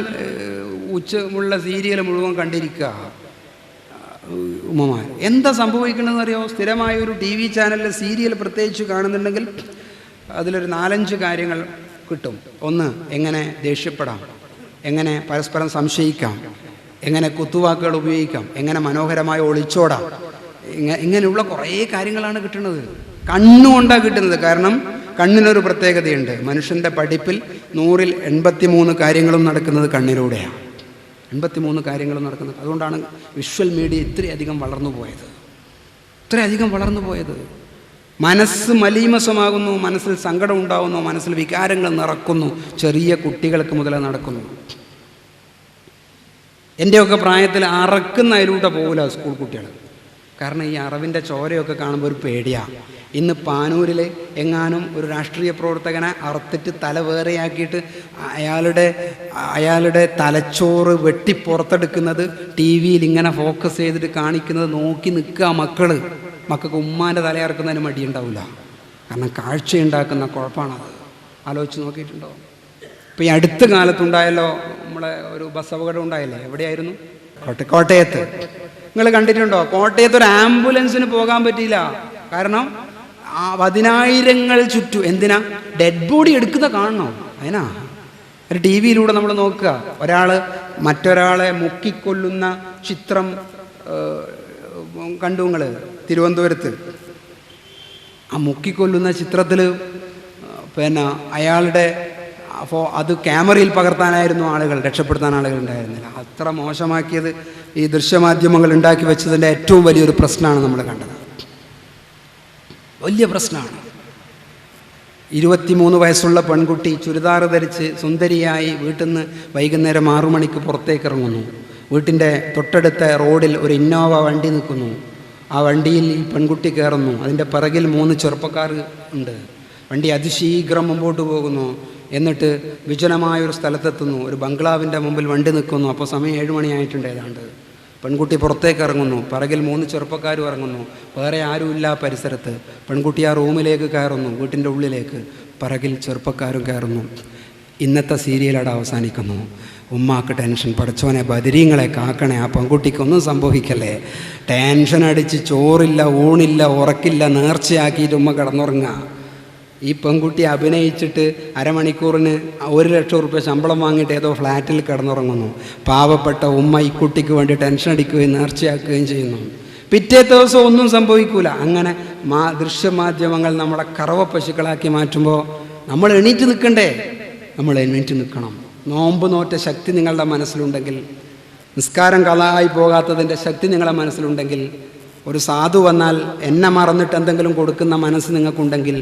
ഉച്ചമുള്ള സീരിയൽ മുഴുവൻ കണ്ടിരിക്കുക ഉമ്മമാർ. എന്താ സംഭവിക്കണമെന്ന് അറിയോ? സ്ഥിരമായ ഒരു TV ചാനലിൽ സീരിയൽ പ്രത്യേകിച്ച് കാണുന്നുണ്ടെങ്കിൽ അതിലൊരു 4-5 കാര്യങ്ങൾ കിട്ടും. ഒന്ന്, എങ്ങനെ ദേഷ്യപ്പെടാം, എങ്ങനെ പരസ്പരം സംശയിക്കാം, എങ്ങനെ കുത്തുവാക്കുകൾ ഉപയോഗിക്കാം, എങ്ങനെ മനോഹരമായി ഒളിച്ചോടാം, ഇങ്ങനെയുള്ള കുറേ കാര്യങ്ങളാണ് കിട്ടുന്നത്. കണ്ണുകൊണ്ടാണ് കിട്ടുന്നത്. കാരണം കണ്ണിനൊരു പ്രത്യേകതയുണ്ട്. മനുഷ്യൻ്റെ പഠിപ്പിൽ 100-ൽ 83 കാര്യങ്ങളും നടക്കുന്നത് കണ്ണിലൂടെയാണ്. 83 കാര്യങ്ങളും നടക്കുന്നത്. അതുകൊണ്ടാണ് വിഷ്വൽ മീഡിയ ഇത്രയധികം വളർന്നു പോയത്. മനസ്സ് മലീമസമാകുന്നു, മനസ്സിൽ സങ്കടം ഉണ്ടാകുന്നു, മനസ്സിൽ വികാരങ്ങൾ നിറക്കുന്നു. ചെറിയ കുട്ടികൾക്ക് മുതലേ നടക്കുന്നു. എൻ്റെയൊക്കെ പ്രായത്തിൽ അറക്കുന്ന അതിലൂടെ പോകില്ല സ്കൂൾ കുട്ടികൾ. കാരണം ഈ അറവിൻ്റെ ചോരയൊക്കെ കാണുമ്പോൾ ഒരു പേടിയാണ്. ഇന്ന് പാനൂരിൽ എങ്ങാനും ഒരു രാഷ്ട്രീയ പ്രവർത്തകനെ അറുത്തിട്ട് തല വേറെയാക്കിയിട്ട് അയാളുടെ തലച്ചോറ് വെട്ടി പുറത്തെടുക്കുന്നത് TV ഇങ്ങനെ ഫോക്കസ് ചെയ്തിട്ട് കാണിക്കുന്നത് നോക്കി നിൽക്കുക മക്കൾക്ക് ഉമ്മാൻ്റെ തലയറക്കുന്നതിന് മടിയുണ്ടാവില്ല. കാരണം കാഴ്ചയുണ്ടാക്കുന്ന കുഴപ്പമാണത്. ആലോചിച്ച് നോക്കിയിട്ടുണ്ടോ? ഇപ്പോൾ ഈ അടുത്ത കാലത്തുണ്ടായല്ലോ നമ്മളെ ഒരു ബസ് അപകടം ഉണ്ടായില്ലേ? എവിടെയായിരുന്നു? കോട്ടയത്ത്. നിങ്ങൾ കണ്ടിട്ടുണ്ടോ? കോട്ടയത്ത് ഒരു ആംബുലൻസിന് പോകാൻ പറ്റിയില്ല. കാരണം 10,000 ചുറ്റും. എന്തിനാ? ഡെഡ് ബോഡി എടുക്കുന്ന കാണണോ? അതിനാ. ഒരു TV നമ്മൾ നോക്കുക. ഒരാൾ മറ്റൊരാളെ മുക്കിക്കൊല്ലുന്ന ചിത്രം കണ്ടു നിങ്ങൾ തിരുവനന്തപുരത്ത്. ആ മുക്കിക്കൊല്ലുന്ന ചിത്രത്തിൽ പിന്നെ അയാളുടെ അത് ക്യാമറയിൽ പകർത്താനായിരുന്നു ആളുകൾ, രക്ഷപ്പെടുത്താൻ ആളുകൾ ഉണ്ടായിരുന്നില്ല. അത്ര മോശമാക്കിയത് ഈ ദൃശ്യമാധ്യമങ്ങൾ ഉണ്ടാക്കി വെച്ചതിൻ്റെ ഏറ്റവും വലിയൊരു പ്രശ്നമാണ് നമ്മൾ കണ്ടത്. വലിയ പ്രശ്നമാണ്. 23 വയസ്സുള്ള പെൺകുട്ടി ചുരിദാർ ധരിച്ച് സുന്ദരിയായി വീട്ടിൽ നിന്ന് വൈകുന്നേരം 6 മണിക്ക് പുറത്തേക്ക് ഇറങ്ങുന്നു. വീട്ടിൻ്റെ തൊട്ടടുത്ത റോഡിൽ ഒരു ഇന്നോവ വണ്ടി നിൽക്കുന്നു. ആ വണ്ടിയിൽ ഈ പെൺകുട്ടി കയറുന്നു. അതിൻ്റെ പിറകിൽ 3 ചെറുപ്പക്കാർ ഉണ്ട്. വണ്ടി അതിശീഘ്രം മുമ്പോട്ട് പോകുന്നു. എന്നിട്ട് വിജനമായൊരു സ്ഥലത്തെത്തുന്നു. ഒരു ബംഗ്ലാവിൻ്റെ മുമ്പിൽ വണ്ടി നിൽക്കുന്നു. അപ്പോൾ സമയം 7 മണിയായിട്ടുണ്ട് ഏതാണ്ട്. പെൺകുട്ടി പുറത്തേക്ക് ഇറങ്ങുന്നു. പിറകിൽ 3 ചെറുപ്പക്കാരും ഇറങ്ങുന്നു. വേറെ ആരുമില്ല പരിസരത്ത്. പെൺകുട്ടി ആ റൂമിലേക്ക് കയറുന്നു, വീട്ടിൻ്റെ ഉള്ളിലേക്ക്. പിറകിൽ ചെറുപ്പക്കാരും കയറുന്നു. ഇന്നത്തെ സീരിയൽ അവിടെ അവസാനിക്കുന്നു. ഉമ്മാക്ക് ടെൻഷൻ, പഠിച്ചവനെ ബദരീങ്ങളെ കാക്കണേ, ആ പെൺകുട്ടിക്കൊന്നും സംഭവിക്കല്ലേ. ടെൻഷൻ അടിച്ച് ചോറില്ല, ഊണില്ല, ഉറക്കില്ല, നേർച്ചയാക്കിയിട്ട് ഉമ്മ കിടന്നുറങ്ങുക. ഈ പെൺകുട്ടി അഭിനയിച്ചിട്ട് അരമണിക്കൂറിന് 1,00,000 റുപ്യ ശമ്പളം വാങ്ങിയിട്ട് ഏതോ ഫ്ലാറ്റിൽ കിടന്നുറങ്ങുന്നു. പാവപ്പെട്ട ഉമ്മ ഈ കുട്ടിക്ക് വേണ്ടി ടെൻഷൻ അടിക്കുകയും നേർച്ചയാക്കുകയും ചെയ്യുന്നു. പിറ്റേ ദിവസം ഒന്നും സംഭവിക്കൂല. അങ്ങനെ ദൃശ്യമാധ്യമങ്ങൾ നമ്മളെ കറവ പശുക്കളാക്കി മാറ്റുമ്പോൾ നമ്മൾ എണീറ്റ് നിൽക്കണ്ടേ? നമ്മൾ എണീറ്റ് നിൽക്കണം. നോമ്പ് നോറ്റ ശക്തി നിങ്ങളുടെ മനസ്സിലുണ്ടെങ്കിൽ, നിസ്കാരം കളായി പോകാത്തതിൻ്റെ ശക്തി നിങ്ങളുടെ മനസ്സിലുണ്ടെങ്കിൽ, ഒരു സാധു വന്നാൽ എന്നെ മറന്നിട്ട് എന്തെങ്കിലും കൊടുക്കുന്ന മനസ്സ് നിങ്ങൾക്കുണ്ടെങ്കിൽ,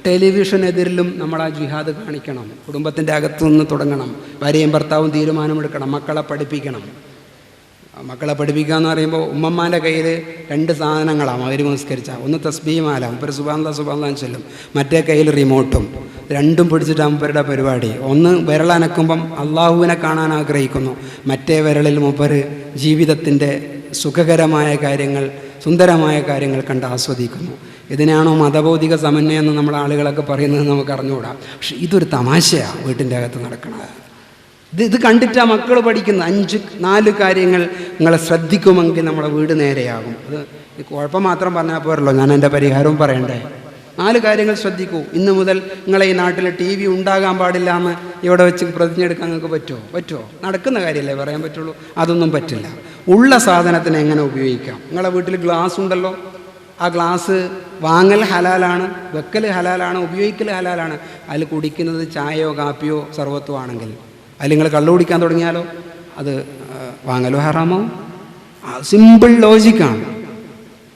ടെലിവിഷനെതിരിലും നമ്മൾ ആ ജിഹാദ് കാണിക്കണം. കുടുംബത്തിൻ്റെ അകത്തു നിന്ന് തുടങ്ങണം. ഭാര്യയും ഭർത്താവും തീരുമാനമെടുക്കണം. മക്കളെ പഠിപ്പിക്കണം. മക്കളെ പഠിപ്പിക്കുക എന്ന് പറയുമ്പോൾ ഉമ്മമ്മാൻ്റെ കയ്യിൽ 2 സാധനങ്ങളാണ് അവർ നമസ്കരിച്ചാൽ. ഒന്ന് തസ്ബീഹ് ഒരു സുബ്ഹാനല്ലാഹ് ചൊല്ലും, മറ്റേ കയ്യിൽ റിമോട്ടും. രണ്ടും പിടിച്ചിട്ട് മൂപ്പരുടെ പരിപാടി. ഒന്ന് വിരലനക്കുമ്പം അള്ളാഹുവിനെ കാണാൻ ആഗ്രഹിക്കുന്നു, മറ്റേ വിരളിൽ മൂപ്പർ ജീവിതത്തിൻ്റെ സുഖകരമായ കാര്യങ്ങൾ, സുന്ദരമായ കാര്യങ്ങൾ കണ്ട് ആസ്വദിക്കുന്നു. ഇതിനാണോ മതബൗദ്ധിക സമന്വയം എന്ന് നമ്മുടെ ആളുകളൊക്കെ പറയുന്നത് നമുക്ക് അറിഞ്ഞുകൂടാ. പക്ഷെ ഇതൊരു തമാശയാണ് വീട്ടിൻ്റെ അകത്ത് നടക്കുന്നത്. ഇത് കണ്ടിട്ടാണ് മക്കൾ പഠിക്കുന്നത്. 4 കാര്യങ്ങൾ നിങ്ങളെ ശ്രദ്ധിക്കുമെങ്കിൽ നമ്മുടെ വീട് നേരെയാകും. അത് കുഴപ്പം മാത്രം പറഞ്ഞാൽ പോരല്ലോ, ഞാൻ എൻ്റെ പരിഹാരവും പറയണ്ടേ. 4 കാര്യങ്ങൾ ശ്രദ്ധിക്കൂ. ഇന്ന് മുതൽ നിങ്ങളെ ഈ നാട്ടിൽ TV ഉണ്ടാകാൻ പാടില്ല എന്ന് ഇവിടെ വെച്ച് പ്രതിജ്ഞ എടുക്കാൻ നിങ്ങൾക്ക് പറ്റുമോ? നടക്കുന്ന കാര്യമല്ലേ പറയാൻ പറ്റുള്ളൂ. അതൊന്നും പറ്റില്ല. ഉള്ള സാധനത്തിന് എങ്ങനെ ഉപയോഗിക്കാം? നിങ്ങളെ വീട്ടിൽ ഗ്ലാസ് ഉണ്ടല്ലോ, ആ ഗ്ലാസ് വാങ്ങൽ ഹലാലാണ്, വെക്കൽ ഹലാലാണ്, ഉപയോഗിക്കൽ ഹലാലാണ്. അതിൽ കുടിക്കുന്നത് ചായയോ കാപ്പിയോ സർവത്തോ ആണെങ്കിൽ, അതിൽ നിങ്ങൾ കള്ളു കുടിക്കാൻ തുടങ്ങിയാലോ അത് വാങ്ങലോ ഹറാമാവും. സിമ്പിൾ ലോജിക്കാണ്.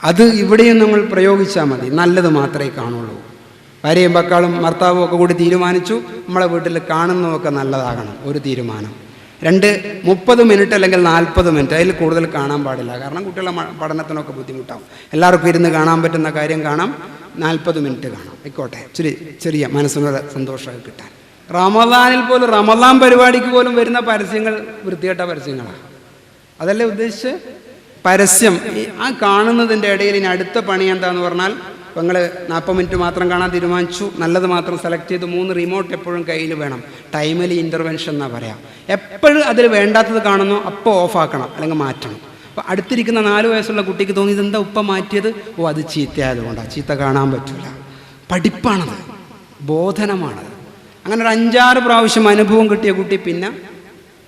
അത് ഇവിടെയും നമ്മൾ പ്രയോഗിച്ചാൽ മതി. നല്ലത് മാത്രമേ കാണുള്ളൂ. ഭാര്യയും ഭർത്താവും ഭർത്താവും ഒക്കെ കൂടി തീരുമാനിച്ചു നമ്മളെ വീട്ടിൽ കാണുന്നതൊക്കെ നല്ലതാകണം. ഒരു തീരുമാനം. 2 30 മിനിറ്റ് അല്ലെങ്കിൽ 40 മിനിറ്റ്, അതിൽ കൂടുതൽ കാണാൻ പാടില്ല. കാരണം കുട്ടികളുടെ പഠനത്തിനൊക്കെ ബുദ്ധിമുട്ടാവും. എല്ലാവർക്കും ഇരുന്ന് കാണാൻ പറ്റുന്ന കാര്യം കാണാം. 40 മിനിറ്റ് കാണാം, ആയിക്കോട്ടെ. ചെറിയ മനസ്സിനൊരു സന്തോഷമൊക്കെ കിട്ടാൻ. റമദാനിൽ പോലും, റമദാൻ പരിപാടിക്ക് പോലും വരുന്ന പരസ്യങ്ങൾ വൃത്തികെട്ട പരസ്യങ്ങളാണ്. അതല്ലേ ഉദ്ദേശിച്ച്? പരസ്യം ആ കാണുന്നതിൻ്റെ ഇടയിൽ ഇനി അടുത്ത പണി എന്താന്ന് പറഞ്ഞാൽ, ഇപ്പോൾ നിങ്ങൾ 40 മിനിറ്റ് മാത്രം കാണാൻ തീരുമാനിച്ചു, നല്ലത് മാത്രം സെലക്ട് ചെയ്ത് 3 റിമോട്ട് എപ്പോഴും കയ്യിൽ വേണം. ടൈമലി ഇൻ്റർവെൻഷൻ എന്നാണ് പറയാം. എപ്പോഴും അതിൽ വേണ്ടാത്തത് കാണുന്നോ അപ്പോൾ ഓഫാക്കണം അല്ലെങ്കിൽ മാറ്റണം. അപ്പോൾ അടുത്തിരിക്കുന്ന 4 വയസ്സുള്ള കുട്ടിക്ക് തോന്നി ഇതെന്താ ഉപ്പ മാറ്റിയത്? ഓ അത് ചീത്തയായതുകൊണ്ടാണ്, ചീത്ത കാണാൻ പറ്റില്ല. പഠിപ്പാണത്, ബോധനമാണത്. അങ്ങനെ ഒരു 5-6 പ്രാവശ്യം അനുഭവം കിട്ടിയ കുട്ടി പിന്നെ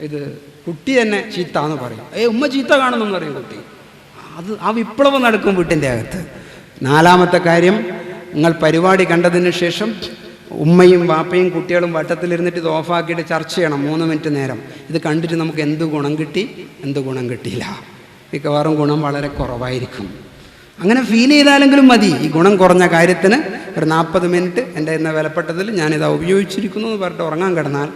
ഇത് കുട്ടി തന്നെ ചീത്ത എന്ന് പറയും. ഉമ്മ ചീത്ത കാണുന്നെന്ന് പറയും കുട്ടി. ആ വിപ്ലവം നടക്കും വീട്ടിൻ്റെ അകത്ത്. 4ാമത്തെ കാര്യം, നിങ്ങൾ പരിപാടി കണ്ടതിന് ശേഷം ഉമ്മയും വാപ്പയും കുട്ടികളും വട്ടത്തിലിരുന്നിട്ട് ഇത് ഓഫാക്കിയിട്ട് ചർച്ച ചെയ്യണം 3 മിനിറ്റ് നേരം. ഇത് കണ്ടിട്ട് നമുക്ക് എന്ത് ഗുണം കിട്ടി, എന്ത് ഗുണം കിട്ടിയില്ല. മിക്കവാറും ഗുണം വളരെ കുറവായിരിക്കും. അങ്ങനെ ഫീൽ ചെയ്താലെങ്കിലും മതി. ഈ ഗുണം കുറഞ്ഞ കാര്യത്തിന് ഒരു 40 മിനിറ്റ് എൻ്റെ എന്ന വിലപ്പെട്ടതിൽ ഞാനിതാ ഉപയോഗിച്ചിരിക്കുന്നു എന്ന് പറഞ്ഞിട്ട് ഉറങ്ങാൻ കിടന്നാൽ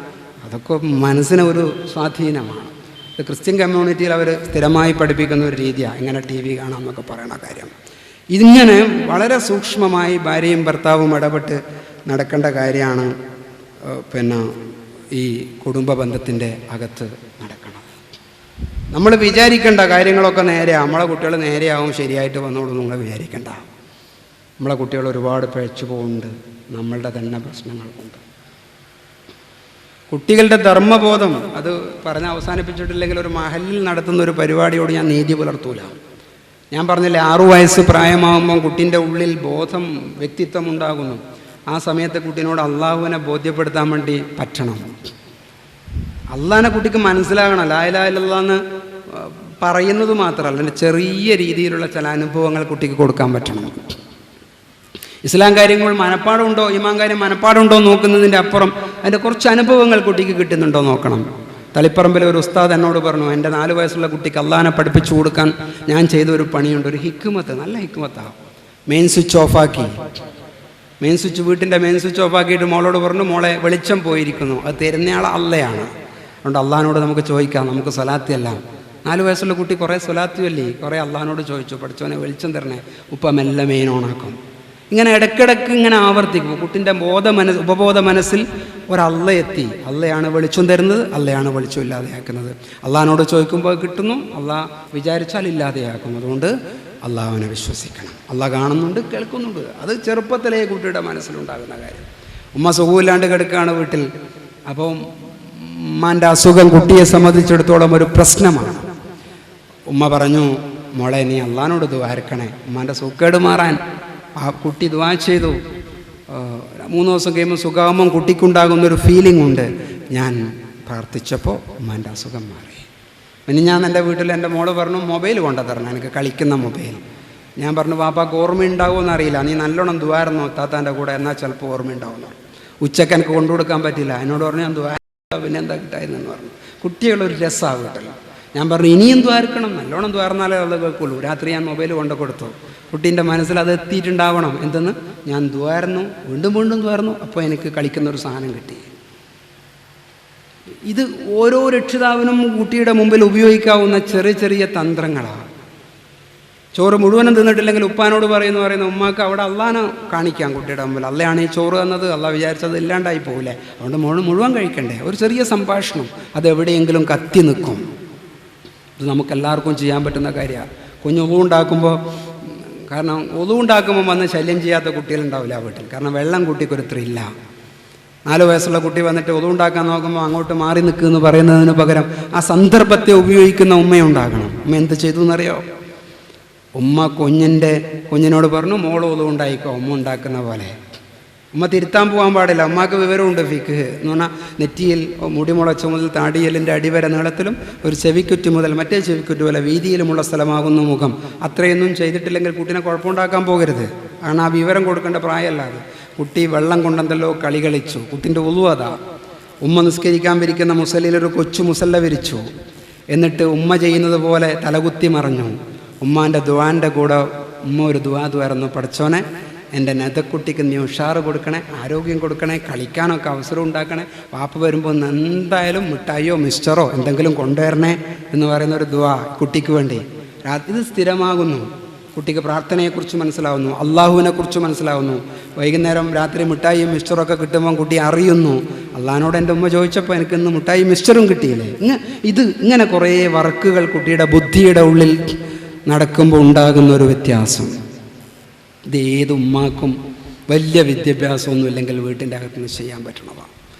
അതൊക്കെ മനസ്സിന് ഒരു സ്വാധീനമാണ്. ഇത് ക്രിസ്ത്യൻ കമ്മ്യൂണിറ്റിയിൽ അവർ സ്ഥിരമായി പഠിപ്പിക്കുന്ന ഒരു രീതിയാണ് ഇങ്ങനെ TV കാണാം എന്നൊക്കെ പറയുന്ന കാര്യം. ഇതിങ്ങനെ വളരെ സൂക്ഷ്മമായി ഭാര്യയും ഭർത്താവും ഇടപെട്ട് നടക്കേണ്ട കാര്യമാണ് ഈ കുടുംബ ബന്ധത്തിൻ്റെ അകത്ത് നടക്കണം. നമ്മൾ വിചാരിക്കേണ്ട കാര്യങ്ങളൊക്കെ നേരെയാണ്. നമ്മളെ കുട്ടികൾ നേരെയാവും, ശരിയായിട്ട് വന്നോളൂ നിങ്ങൾ വിചാരിക്കേണ്ട. നമ്മളെ കുട്ടികൾ ഒരുപാട് പിഴച്ചു പോകുന്നുണ്ട്, നമ്മളുടെ തന്നെ പ്രശ്നങ്ങൾ കൊണ്ട്. കുട്ടികളുടെ ധർമ്മബോധം അത് പറഞ്ഞ് അവസാനിപ്പിച്ചിട്ടില്ലെങ്കിൽ ഒരു മഹലിൽ നടത്തുന്ന ഒരു പരിപാടിയോട് ഞാൻ നീതി പുലർത്തൂല. ഞാൻ പറഞ്ഞില്ലേ, 6 വയസ്സ് പ്രായമാകുമ്പം കുട്ടീൻ്റെ ഉള്ളിൽ ബോധം, വ്യക്തിത്വം ഉണ്ടാകുന്നു. ആ സമയത്ത് കുട്ടീനോട് അള്ളാഹുവിനെ ബോധ്യപ്പെടുത്താൻ വേണ്ടി പറ്റണം. അള്ളാഹിനെ കുട്ടിക്ക് മനസ്സിലാകണം. ലാ ഇലാഹ ഇല്ലല്ലാഹ് എന്ന് പറയുന്നത് മാത്രമല്ല, അതിൻ്റെ ചെറിയ രീതിയിലുള്ള ചില അനുഭവങ്ങൾ കുട്ടിക്ക് കൊടുക്കാൻ പറ്റണം. ഇസ്ലാം കാര്യങ്ങൾ മനപ്പാടുണ്ടോ, ഈമാൻ കാര്യം മനപ്പാടുണ്ടോ നോക്കുന്നതിൻ്റെ അപ്പുറം അതിൻ്റെ കുറച്ച് അനുഭവങ്ങൾ കുട്ടിക്ക് കിട്ടുന്നുണ്ടോ നോക്കണം. തളിപ്പറമ്പിലെ ഒരു ഉസ്താദ് എന്നോട് പറഞ്ഞു, എൻ്റെ 4 വയസ്സുള്ള കുട്ടിക്ക് അള്ളാഹിനെ പഠിപ്പിച്ചു കൊടുക്കാൻ ഞാൻ ചെയ്ത ഒരു പണിയുണ്ട്, ഒരു ഹിക്മത്ത്, നല്ല ഹിക്മത്താണ്. മെയിൻ സ്വിച്ച് ഓഫാക്കി, വീട്ടിൻ്റെ മെയിൻ സ്വിച്ച് ഓഫാക്കിയിട്ട് മോളോട് പറഞ്ഞു, മോളെ വെളിച്ചം പോയിരിക്കുന്നു, അത് തരുന്നയാൾ അള്ളയാണ്. അതുകൊണ്ട് അള്ളാഹിനോട് നമുക്ക് ചോദിക്കാം, നമുക്ക് സ്വലാത്തിയല്ല. 4 വയസ്സുള്ള കുട്ടി കുറേ സ്വലാത്തി അല്ലേ, കുറേ അള്ളാഹിനോട് ചോദിച്ചു, പഠിച്ചവനെ വെളിച്ചം തരണേ, ഉപ്പ മെല്ലെ മെയിൻ ഓണാക്കും. ഇങ്ങനെ ഇടയ്ക്കിടയ്ക്ക് ഇങ്ങനെ ആവർത്തിക്കും. കുട്ടിൻ്റെ ഉപബോധ മനസ്സിൽ ഒരല്ല എത്തി. അള്ളയാണ് വെളിച്ചം തരുന്നത്, അള്ളയാണ് വെളിച്ചം ഇല്ലാതെയാക്കുന്നത്. അള്ളഹാനോട് ചോദിക്കുമ്പോൾ കിട്ടുന്നു, അള്ളാഹ് വിചാരിച്ചാൽ ഇല്ലാതെയാക്കും. അതുകൊണ്ട് അള്ളാഹുവിനെ വിശ്വസിക്കണം. അള്ളാഹ് കാണുന്നുണ്ട്, കേൾക്കുന്നുണ്ട്. അത് ചെറുപ്പത്തിലേ കുട്ടിയുടെ മനസ്സിലുണ്ടാകുന്ന കാര്യം. ഉമ്മ സുഖമില്ലാണ്ട് കിടക്കുകയാണ് വീട്ടിൽ. അപ്പം ഉമ്മാൻ്റെ അസുഖം കുട്ടിയെ സംബന്ധിച്ചിടത്തോളം ഒരു പ്രശ്നമാണ്. ഉമ്മ പറഞ്ഞു, മോളെ നീ അള്ളാഹിനോട് ദുആ ഉമ്മാൻ്റെ സുഖേട് മാറാൻ. ആ കുട്ടി ദുആ ചെയ്തു. 3 ദിവസം കഴിയുമ്പോൾ സുഖാകുമ്പം കുട്ടിക്കുണ്ടാകുന്നൊരു ഫീലിംഗ് ഉണ്ട്. ഞാൻ പ്രാർത്ഥിച്ചപ്പോൾ ഉമ്മാൻ്റെ അസുഖം മാറി. പിന്നെ ഞാൻ എൻ്റെ വീട്ടിൽ എൻ്റെ മോള് പറഞ്ഞു, മൊബൈൽ കൊണ്ടുതരണം, എനിക്ക് കളിക്കുന്ന മൊബൈൽ. ഞാൻ പറഞ്ഞു, പാപ്പാക്ക് ഓർമ്മയുണ്ടാവുമെന്ന് അറിയില്ല, നീ നല്ലോണം ദുആർന്നോ താത്താൻ്റെ കൂടെ, എന്നാൽ ചിലപ്പോൾ ഓർമ്മയുണ്ടാവുന്നു. ഉച്ചക്ക് എനിക്ക് കൊണ്ടുകൊടുക്കാൻ പറ്റില്ല. എന്നോട് പറഞ്ഞു, ഞാൻ ദുആ പിന്നെ എന്താ കിട്ടായിരുന്നെന്ന് പറഞ്ഞു. കുട്ടികളൊരു രസമാണ് വീട്ടിൽ. ഞാൻ പറഞ്ഞു, ഇനിയും ദ്വാരക്കണം, നല്ലോണം ദ്വാർന്നാലേ അത് കേൾക്കുള്ളൂ. രാത്രി ഞാൻ മൊബൈൽ കൊണ്ടു കൊടുത്തു. കുട്ടീൻ്റെ മനസ്സിൽ അത് എത്തിയിട്ടുണ്ടാവണം. എന്തെന്ന്, ഞാൻ ദ്വാരുന്നു, വീണ്ടും വീണ്ടും ദ്വാരുന്നു, അപ്പോൾ എനിക്ക് കളിക്കുന്നൊരു സാധനം കിട്ടി. ഇത് ഓരോ രക്ഷിതാവിനും കുട്ടിയുടെ മുമ്പിൽ ഉപയോഗിക്കാവുന്ന ചെറിയ ചെറിയ തന്ത്രങ്ങളാണ്. ചോറ് മുഴുവനും തിന്നിട്ടില്ലെങ്കിൽ ഉപ്പാനോട് പറയുന്നു ഉമ്മാക്ക് അവിടെ അള്ളാനെ കാണിക്കാം കുട്ടിയുടെ മുമ്പിൽ. അള്ളയാണ് ഈ ചോറ് തന്നത്, അള്ളാഹ് വിചാരിച്ചത് ഇല്ലാണ്ടായി പോകില്ലേ, അതുകൊണ്ട് മുഴുവൻ കഴിക്കണ്ടേ. ഒരു ചെറിയ സംഭാഷണം അത് എവിടെയെങ്കിലും കത്തി നിൽക്കും. ഇത് നമുക്കെല്ലാവർക്കും ചെയ്യാൻ പറ്റുന്ന കാര്യമാണ്. കുഞ്ഞ് ഒതുണ്ടാക്കുമ്പോൾ, കാരണം ഒതുണ്ടാക്കുമ്പോൾ വന്ന് ശല്യം ചെയ്യാത്ത കുട്ടികളുണ്ടാവില്ല ആ വീട്ടിൽ. കാരണം വെള്ളം കുട്ടിക്കൊരു ത്രില്ല. 4 വയസ്സുള്ള കുട്ടി വന്നിട്ട് ഒതുണ്ടാക്കാൻ നോക്കുമ്പോൾ അങ്ങോട്ട് മാറി നിൽക്കുമെന്ന് പറയുന്നതിന് പകരം ആ സന്ദർഭത്തെ ഉപയോഗിക്കുന്ന ഉമ്മയുണ്ടാകണം. ഉമ്മ എന്ത് ചെയ്തു എന്നറിയോ? ഉമ്മ കുഞ്ഞിനോട് പറഞ്ഞു, മോള് ഒതുണ്ടായിക്കോ ഉമ്മ ഉണ്ടാക്കുന്ന പോലെ. ഉമ്മ തിരുത്താൻ പോകാൻ പാടില്ല. ഉമ്മാക്ക് വിവരമുണ്ട് ഫിഖ് എന്ന് പറഞ്ഞാൽ നെറ്റിയിൽ മുടി മുളച്ച മുതൽ താടിയലിൻ്റെ അടിവരെ നീളത്തിലും ഒരു ചെവിക്കുറ്റി മുതൽ മറ്റേ ചെവിക്കുറ്റി പോലെ വീതിയിലുമുള്ള സ്ഥലമാകുന്നു മുഖം. അത്രയൊന്നും ചെയ്തിട്ടില്ലെങ്കിൽ കുട്ടീനെ കുഴപ്പമുണ്ടാക്കാൻ പോകരുത്. കാരണം ആ വിവരം കൊടുക്കേണ്ട പ്രായമല്ലാതെ. കുട്ടി വെള്ളം കൊണ്ടെന്തല്ലോ കളി കളിച്ചു. കുട്ടിൻ്റെ ഉളു അതാ. ഉമ്മ നിസ്കരിക്കാൻ വിരിക്കുന്ന മുസലിലൊരു കൊച്ചു മുസല്ല വിരിച്ചു. എന്നിട്ട് ഉമ്മ ചെയ്യുന്നത് പോലെ തലകുത്തി മറിഞ്ഞു. ഉമ്മാൻ്റെ ദുആൻ്റെ കൂടെ ഉമ്മ ഒരു ദുആ ദ്വാരുന്നു, പഠിച്ചോനെ എൻ്റെ നെതക്കുട്ടിക്ക് നീ ഉഷാറ് കൊടുക്കണേ, ആരോഗ്യം കൊടുക്കണേ, കളിക്കാനൊക്കെ അവസരം ഉണ്ടാക്കണേ, വാപ്പ വരുമ്പോൾ എന്തായാലും മിഠായിയോ മിക്സ്ചറോ എന്തെങ്കിലും കൊണ്ടുവരണേ എന്ന് പറയുന്ന ഒരു ദുആ കുട്ടിക്ക് വേണ്ടി. ഇത് സ്ഥിരമാകുന്നു. കുട്ടിക്ക് പ്രാർത്ഥനയെക്കുറിച്ച് മനസ്സിലാവുന്നു, അള്ളാഹുവിനെക്കുറിച്ച് മനസ്സിലാവുന്നു. വൈകുന്നേരം രാത്രി മിഠായിയും മിക്സ്ചറൊക്കെ കിട്ടുമ്പം കുട്ടി അറിയുന്നു, അള്ളാഹിനോട് എൻ്റെ ഉമ്മ ചോദിച്ചപ്പോൾ എനിക്കിന്ന് മിഠായി മിക്സ്ചറും കിട്ടിയില്ലേ. ഇങ്ങനെ കുറേ വർക്കുകൾ കുട്ടിയുടെ ബുദ്ധിയുടെ ഉള്ളിൽ നടക്കുമ്പോൾ ഉണ്ടാകുന്നൊരു വ്യത്യാസം. ഇത് ഏത് ഉമ്മാക്കും വലിയ വിദ്യാഭ്യാസമൊന്നും ഇല്ലെങ്കിൽ വീട്ടിൻ്റെ അകത്തുനിന്ന് ചെയ്യാൻ പറ്റണതാണ്.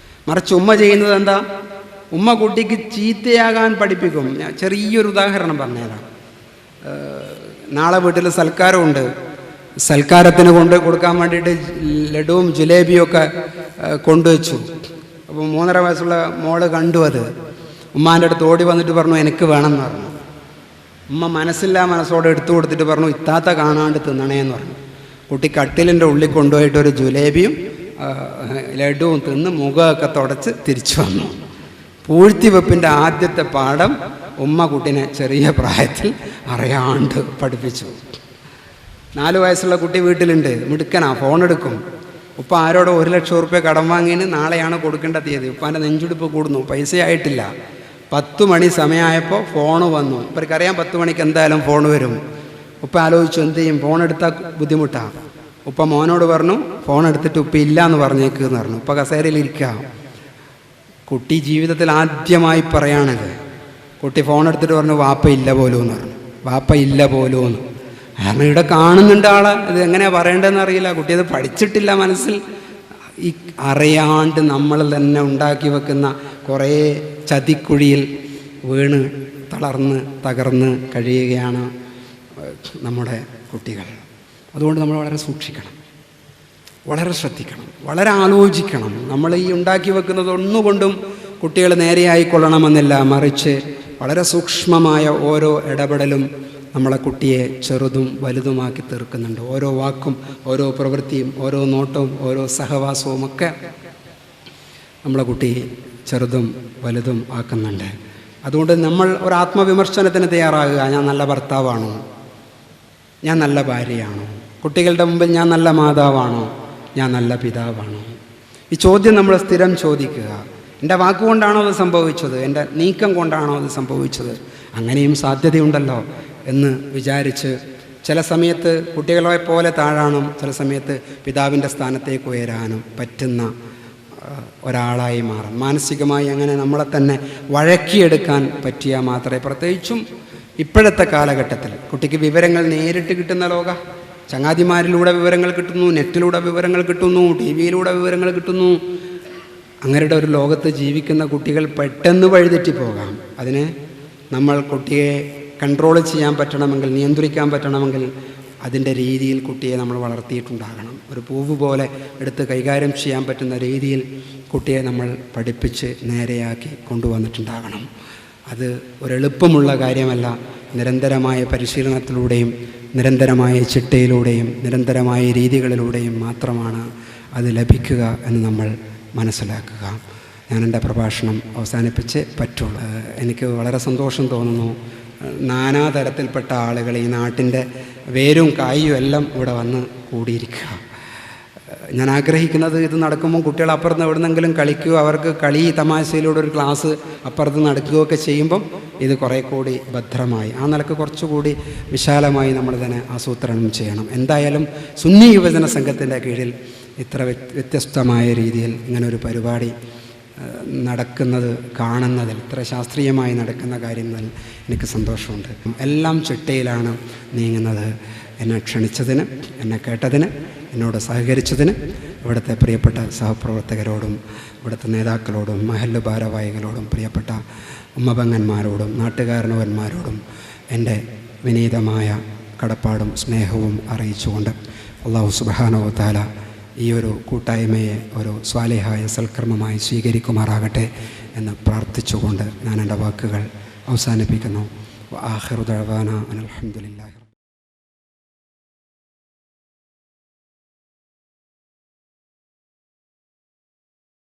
മറിച്ച് ഉമ്മ ചെയ്യുന്നത് എന്താ? ഉമ്മ കുട്ടിക്ക് ചീത്തയാകാൻ പഠിപ്പിക്കും. ഞാൻ ചെറിയൊരു ഉദാഹരണം പറഞ്ഞുതരാം. നാളെ വീട്ടിൽ സൽക്കാരമുണ്ട്. സൽക്കാരത്തിന് കൊടുക്കാൻ വേണ്ടിയിട്ട് ലഡുവും ജിലേബിയും ഒക്കെ കൊണ്ടുവച്ചു. അപ്പോൾ 3.5 വയസ്സുള്ള മോള് കണ്ടു. അത് ഉമ്മാൻ്റെ അടുത്ത് ഓടി വന്നിട്ട് പറഞ്ഞു, എനിക്ക് വേണമെന്ന് പറഞ്ഞു. ഉമ്മ മനസ്സോടെ എടുത്തു കൊടുത്തിട്ട് പറഞ്ഞു, ഇത്താത്ത കാണാണ്ട് തിന്നണേന്ന് പറഞ്ഞു. കുട്ടി കട്ടിലിൻ്റെ ഉള്ളിൽ കൊണ്ടുപോയിട്ട് ഒരു ജിലേബിയും ലഡുവും തിന്ന് മുഖമൊക്കെ തുടച്ച് തിരിച്ചു വന്നു. പൂഴ്ത്തിവെപ്പിൻ്റെ ആദ്യത്തെ പാഠം ഉമ്മ കുട്ടീനെ ചെറിയ പ്രായത്തിൽ അറിയാണ്ട് പഠിപ്പിച്ചു. 4 വയസ്സുള്ള കുട്ടി വീട്ടിലുണ്ട്, മിടുക്കനാ, ഫോണെടുക്കും. ഉപ്പ ആരോടോ 1 ലക്ഷം റുപ്യ കടം വാങ്ങിന് നാളെയാണ് കൊടുക്കേണ്ട തീയതി. ഉപ്പാൻ്റെ നെഞ്ചുടിപ്പ് കൂടുന്നു, പൈസയായിട്ടില്ല. 10 മണി സമയമായപ്പോൾ ഫോണ് വന്നു. ഇവർക്കറിയാം 10 മണിക്ക് എന്തായാലും ഫോൺ വരും. ഉപ്പ ആലോചിച്ചു, എന്ത് ചെയ്യും, ഫോൺ എടുത്താൽ ബുദ്ധിമുട്ടാണ്. ഉപ്പ മോനോട് പറഞ്ഞു, ഫോൺ എടുത്തിട്ട് ഉപ്പ ഇല്ല എന്ന് പറഞ്ഞേക്കെന്ന് പറഞ്ഞു. ഉപ്പ കസേരയിലിരിക്കുക. കുട്ടി ജീവിതത്തിൽ ആദ്യമായി പറയാണത്. കുട്ടി ഫോൺ എടുത്തിട്ട് പറഞ്ഞു, വാപ്പ ഇല്ല പോലും എന്ന് പറഞ്ഞു. വാപ്പ ഇല്ല പോലും എന്ന്. കാരണം ഇവിടെ കാണുന്നുണ്ട് ആളെ. ഇത് എങ്ങനെയാണ് പറയേണ്ടതെന്ന് അറിയില്ല. കുട്ടി അത് പഠിച്ചിട്ടില്ല മനസ്സിൽ. ഈ അറിയാണ്ട് നമ്മൾ തന്നെ ഉണ്ടാക്കി വെക്കുന്ന കുറേ ചതിക്കുഴിയിൽ വീണ് തളർന്ന് തകർന്ന് കഴിയുകയാണ് നമ്മുടെ കുട്ടികൾ. അതുകൊണ്ട് നമ്മൾ വളരെ സൂക്ഷിക്കണം, വളരെ ശ്രദ്ധിക്കണം, വളരെ ആലോചിക്കണം. നമ്മൾ ഈ ഉണ്ടാക്കി വെക്കുന്നത് ഒന്നുകൊണ്ടും കുട്ടികൾ നേരെയായിക്കൊള്ളണമെന്നില്ല. മറിച്ച് വളരെ സൂക്ഷ്മമായ ഓരോ ഇടപെടലും നമ്മളെ കുട്ടിയെ ചെറുതും വലുതുമാക്കി തീർക്കുന്നുണ്ട്. ഓരോ വാക്കും ഓരോ പ്രവൃത്തിയും ഓരോ നോട്ടവും ഓരോ സഹവാസവും ഒക്കെ നമ്മളെ കുട്ടി ചെറുതും വലുതും ആക്കുന്നുണ്ട്. അതുകൊണ്ട് നമ്മൾ ഒരു ആത്മവിമർശനത്തിന് തയ്യാറാകുക. ഞാൻ നല്ല ഭർത്താവാണോ? ഞാൻ നല്ല ഭാര്യയാണോ? കുട്ടികളുടെ മുമ്പിൽ ഞാൻ നല്ല മാതാവാണോ? ഞാൻ നല്ല പിതാവാണോ? ഈ ചോദ്യം നമ്മൾ സ്ഥിരം ചോദിക്കുക. എൻ്റെ വാക്കുകൊണ്ടാണോ അത് സംഭവിച്ചത്? എൻ്റെ നീക്കം കൊണ്ടാണോ അത് സംഭവിച്ചത്? അങ്ങനെയും സാധ്യതയുണ്ടല്ലോ എന്ന് വിചാരിച്ച് ചില സമയത്ത് കുട്ടികളെ പോലെ താഴാനും ചില സമയത്ത് പിതാവിൻ്റെ സ്ഥാനത്തേക്ക് ഉയരാനും പറ്റുന്ന ഒരാളായി മാറാം. മാനസികമായി അങ്ങനെ നമ്മളെ തന്നെ വഴക്കിയെടുക്കാൻ പറ്റിയാൽ മാത്രമേ, പ്രത്യേകിച്ചും ഇപ്പോഴത്തെ കാലഘട്ടത്തിൽ കുട്ടിക്ക് വിവരങ്ങൾ നേരിട്ട് കിട്ടുന്ന ലോക, ചങ്ങാതിമാരിലൂടെ വിവരങ്ങൾ കിട്ടുന്നു, നെറ്റിലൂടെ വിവരങ്ങൾ കിട്ടുന്നു, ടി വിയിലൂടെ വിവരങ്ങൾ കിട്ടുന്നു. അങ്ങനെയുടെ ഒരു ലോകത്ത് ജീവിക്കുന്ന കുട്ടികൾ പെട്ടെന്ന് വഴിതെറ്റി പോകാം. അതിന് നമ്മൾ കുട്ടിയെ കൺട്രോൾ ചെയ്യാൻ പറ്റണമെങ്കിൽ, നിയന്ത്രിക്കാൻ പറ്റണമെങ്കിൽ അതിൻ്റെ രീതിയിൽ കുട്ടിയെ നമ്മൾ വളർത്തിയിട്ടുണ്ടാകണം. ഒരു പൂവ് പോലെ എടുത്ത് കൈകാര്യം ചെയ്യാൻ പറ്റുന്ന രീതിയിൽ കുട്ടിയെ നമ്മൾ പഠിപ്പിച്ച് നേരെയാക്കി കൊണ്ടുവന്നിട്ടുണ്ടാകണം. അത് ഒരെളുപ്പമുള്ള കാര്യമല്ല. നിരന്തരമായ പരിശീലനത്തിലൂടെയും നിരന്തരമായ ചിട്ടയിലൂടെയും നിരന്തരമായ രീതികളിലൂടെയും മാത്രമാണ് അത് ലഭിക്കുക എന്ന് നമ്മൾ മനസ്സിലാക്കുക. ഞാൻ എൻ്റെ പ്രഭാഷണം അവസാനിപ്പിച്ച് പറ്റുള്ളൂ. എനിക്ക് വളരെ സന്തോഷം തോന്നുന്നു, നാനാതരത്തിൽപ്പെട്ട ആളുകൾ ഈ നാട്ടിൻ്റെ വേരും കായും എല്ലാം ഇവിടെ വന്ന് കൂടിയിരിക്കുക. ഞാൻ ആഗ്രഹിക്കുന്നത് ഇത് നടക്കുമ്പോൾ കുട്ടികൾ അപ്പുറത്ത് എവിടുന്നെങ്കിലും കളിക്കുകയോ അവർക്ക് കളി തമാശയിലൂടെ ഒരു ക്ലാസ് അപ്പുറത്ത് നടക്കുകയോ ഒക്കെ ചെയ്യുമ്പം ഇത് കുറേ കൂടി ഭദ്രമായി ആ നിലക്ക് കുറച്ചുകൂടി വിശാലമായി നമ്മൾ തന്നെ ആസൂത്രണം ചെയ്യണം. എന്തായാലും സുന്നി യുവജന സംഘത്തിൻ്റെ കീഴിൽ ഇത്ര വ്യത്യസ്തമായ രീതിയിൽ ഇങ്ങനൊരു പരിപാടി നടക്കുന്നത് കാണുന്നതിൽ, ഇത്ര ശാസ്ത്രീയമായി നടക്കുന്ന കാര്യങ്ങളിൽ എനിക്ക് സന്തോഷമുണ്ട്. എല്ലാം ചിട്ടയിലാണ് നീങ്ങുന്നത്. എന്നെ ക്ഷണിച്ചതിന്, എന്നെ കേട്ടതിന്, എന്നോട് സഹകരിച്ചതിന് ഇവിടുത്തെ പ്രിയപ്പെട്ട സഹപ്രവർത്തകരോടും ഇവിടുത്തെ നേതാക്കളോടും മഹല്ല് ഭാരവാഹികളോടും പ്രിയപ്പെട്ട ഉമ്മപങ്ങന്മാരോടും നാട്ടുകാരണവന്മാരോടും എൻ്റെ വിനീതമായ കടപ്പാടും സ്നേഹവും അറിയിച്ചുകൊണ്ട് അല്ലാഹു സുബ്ഹാനഹു വ തആല ഈ ഒരു കൂട്ടായ്മയെ ഒരു സ്വാലിഹായ സൽക്കർമ്മമായി സ്വീകരിക്കുമാറാകട്ടെ എന്ന് പ്രാർത്ഥിച്ചുകൊണ്ട് ഞാൻ എൻ്റെ വാക്കുകൾ അവസാനിപ്പിക്കുന്നു. ആഖിറു ദഅ്വാനാ അൽഹംദുലില്ലാഹി.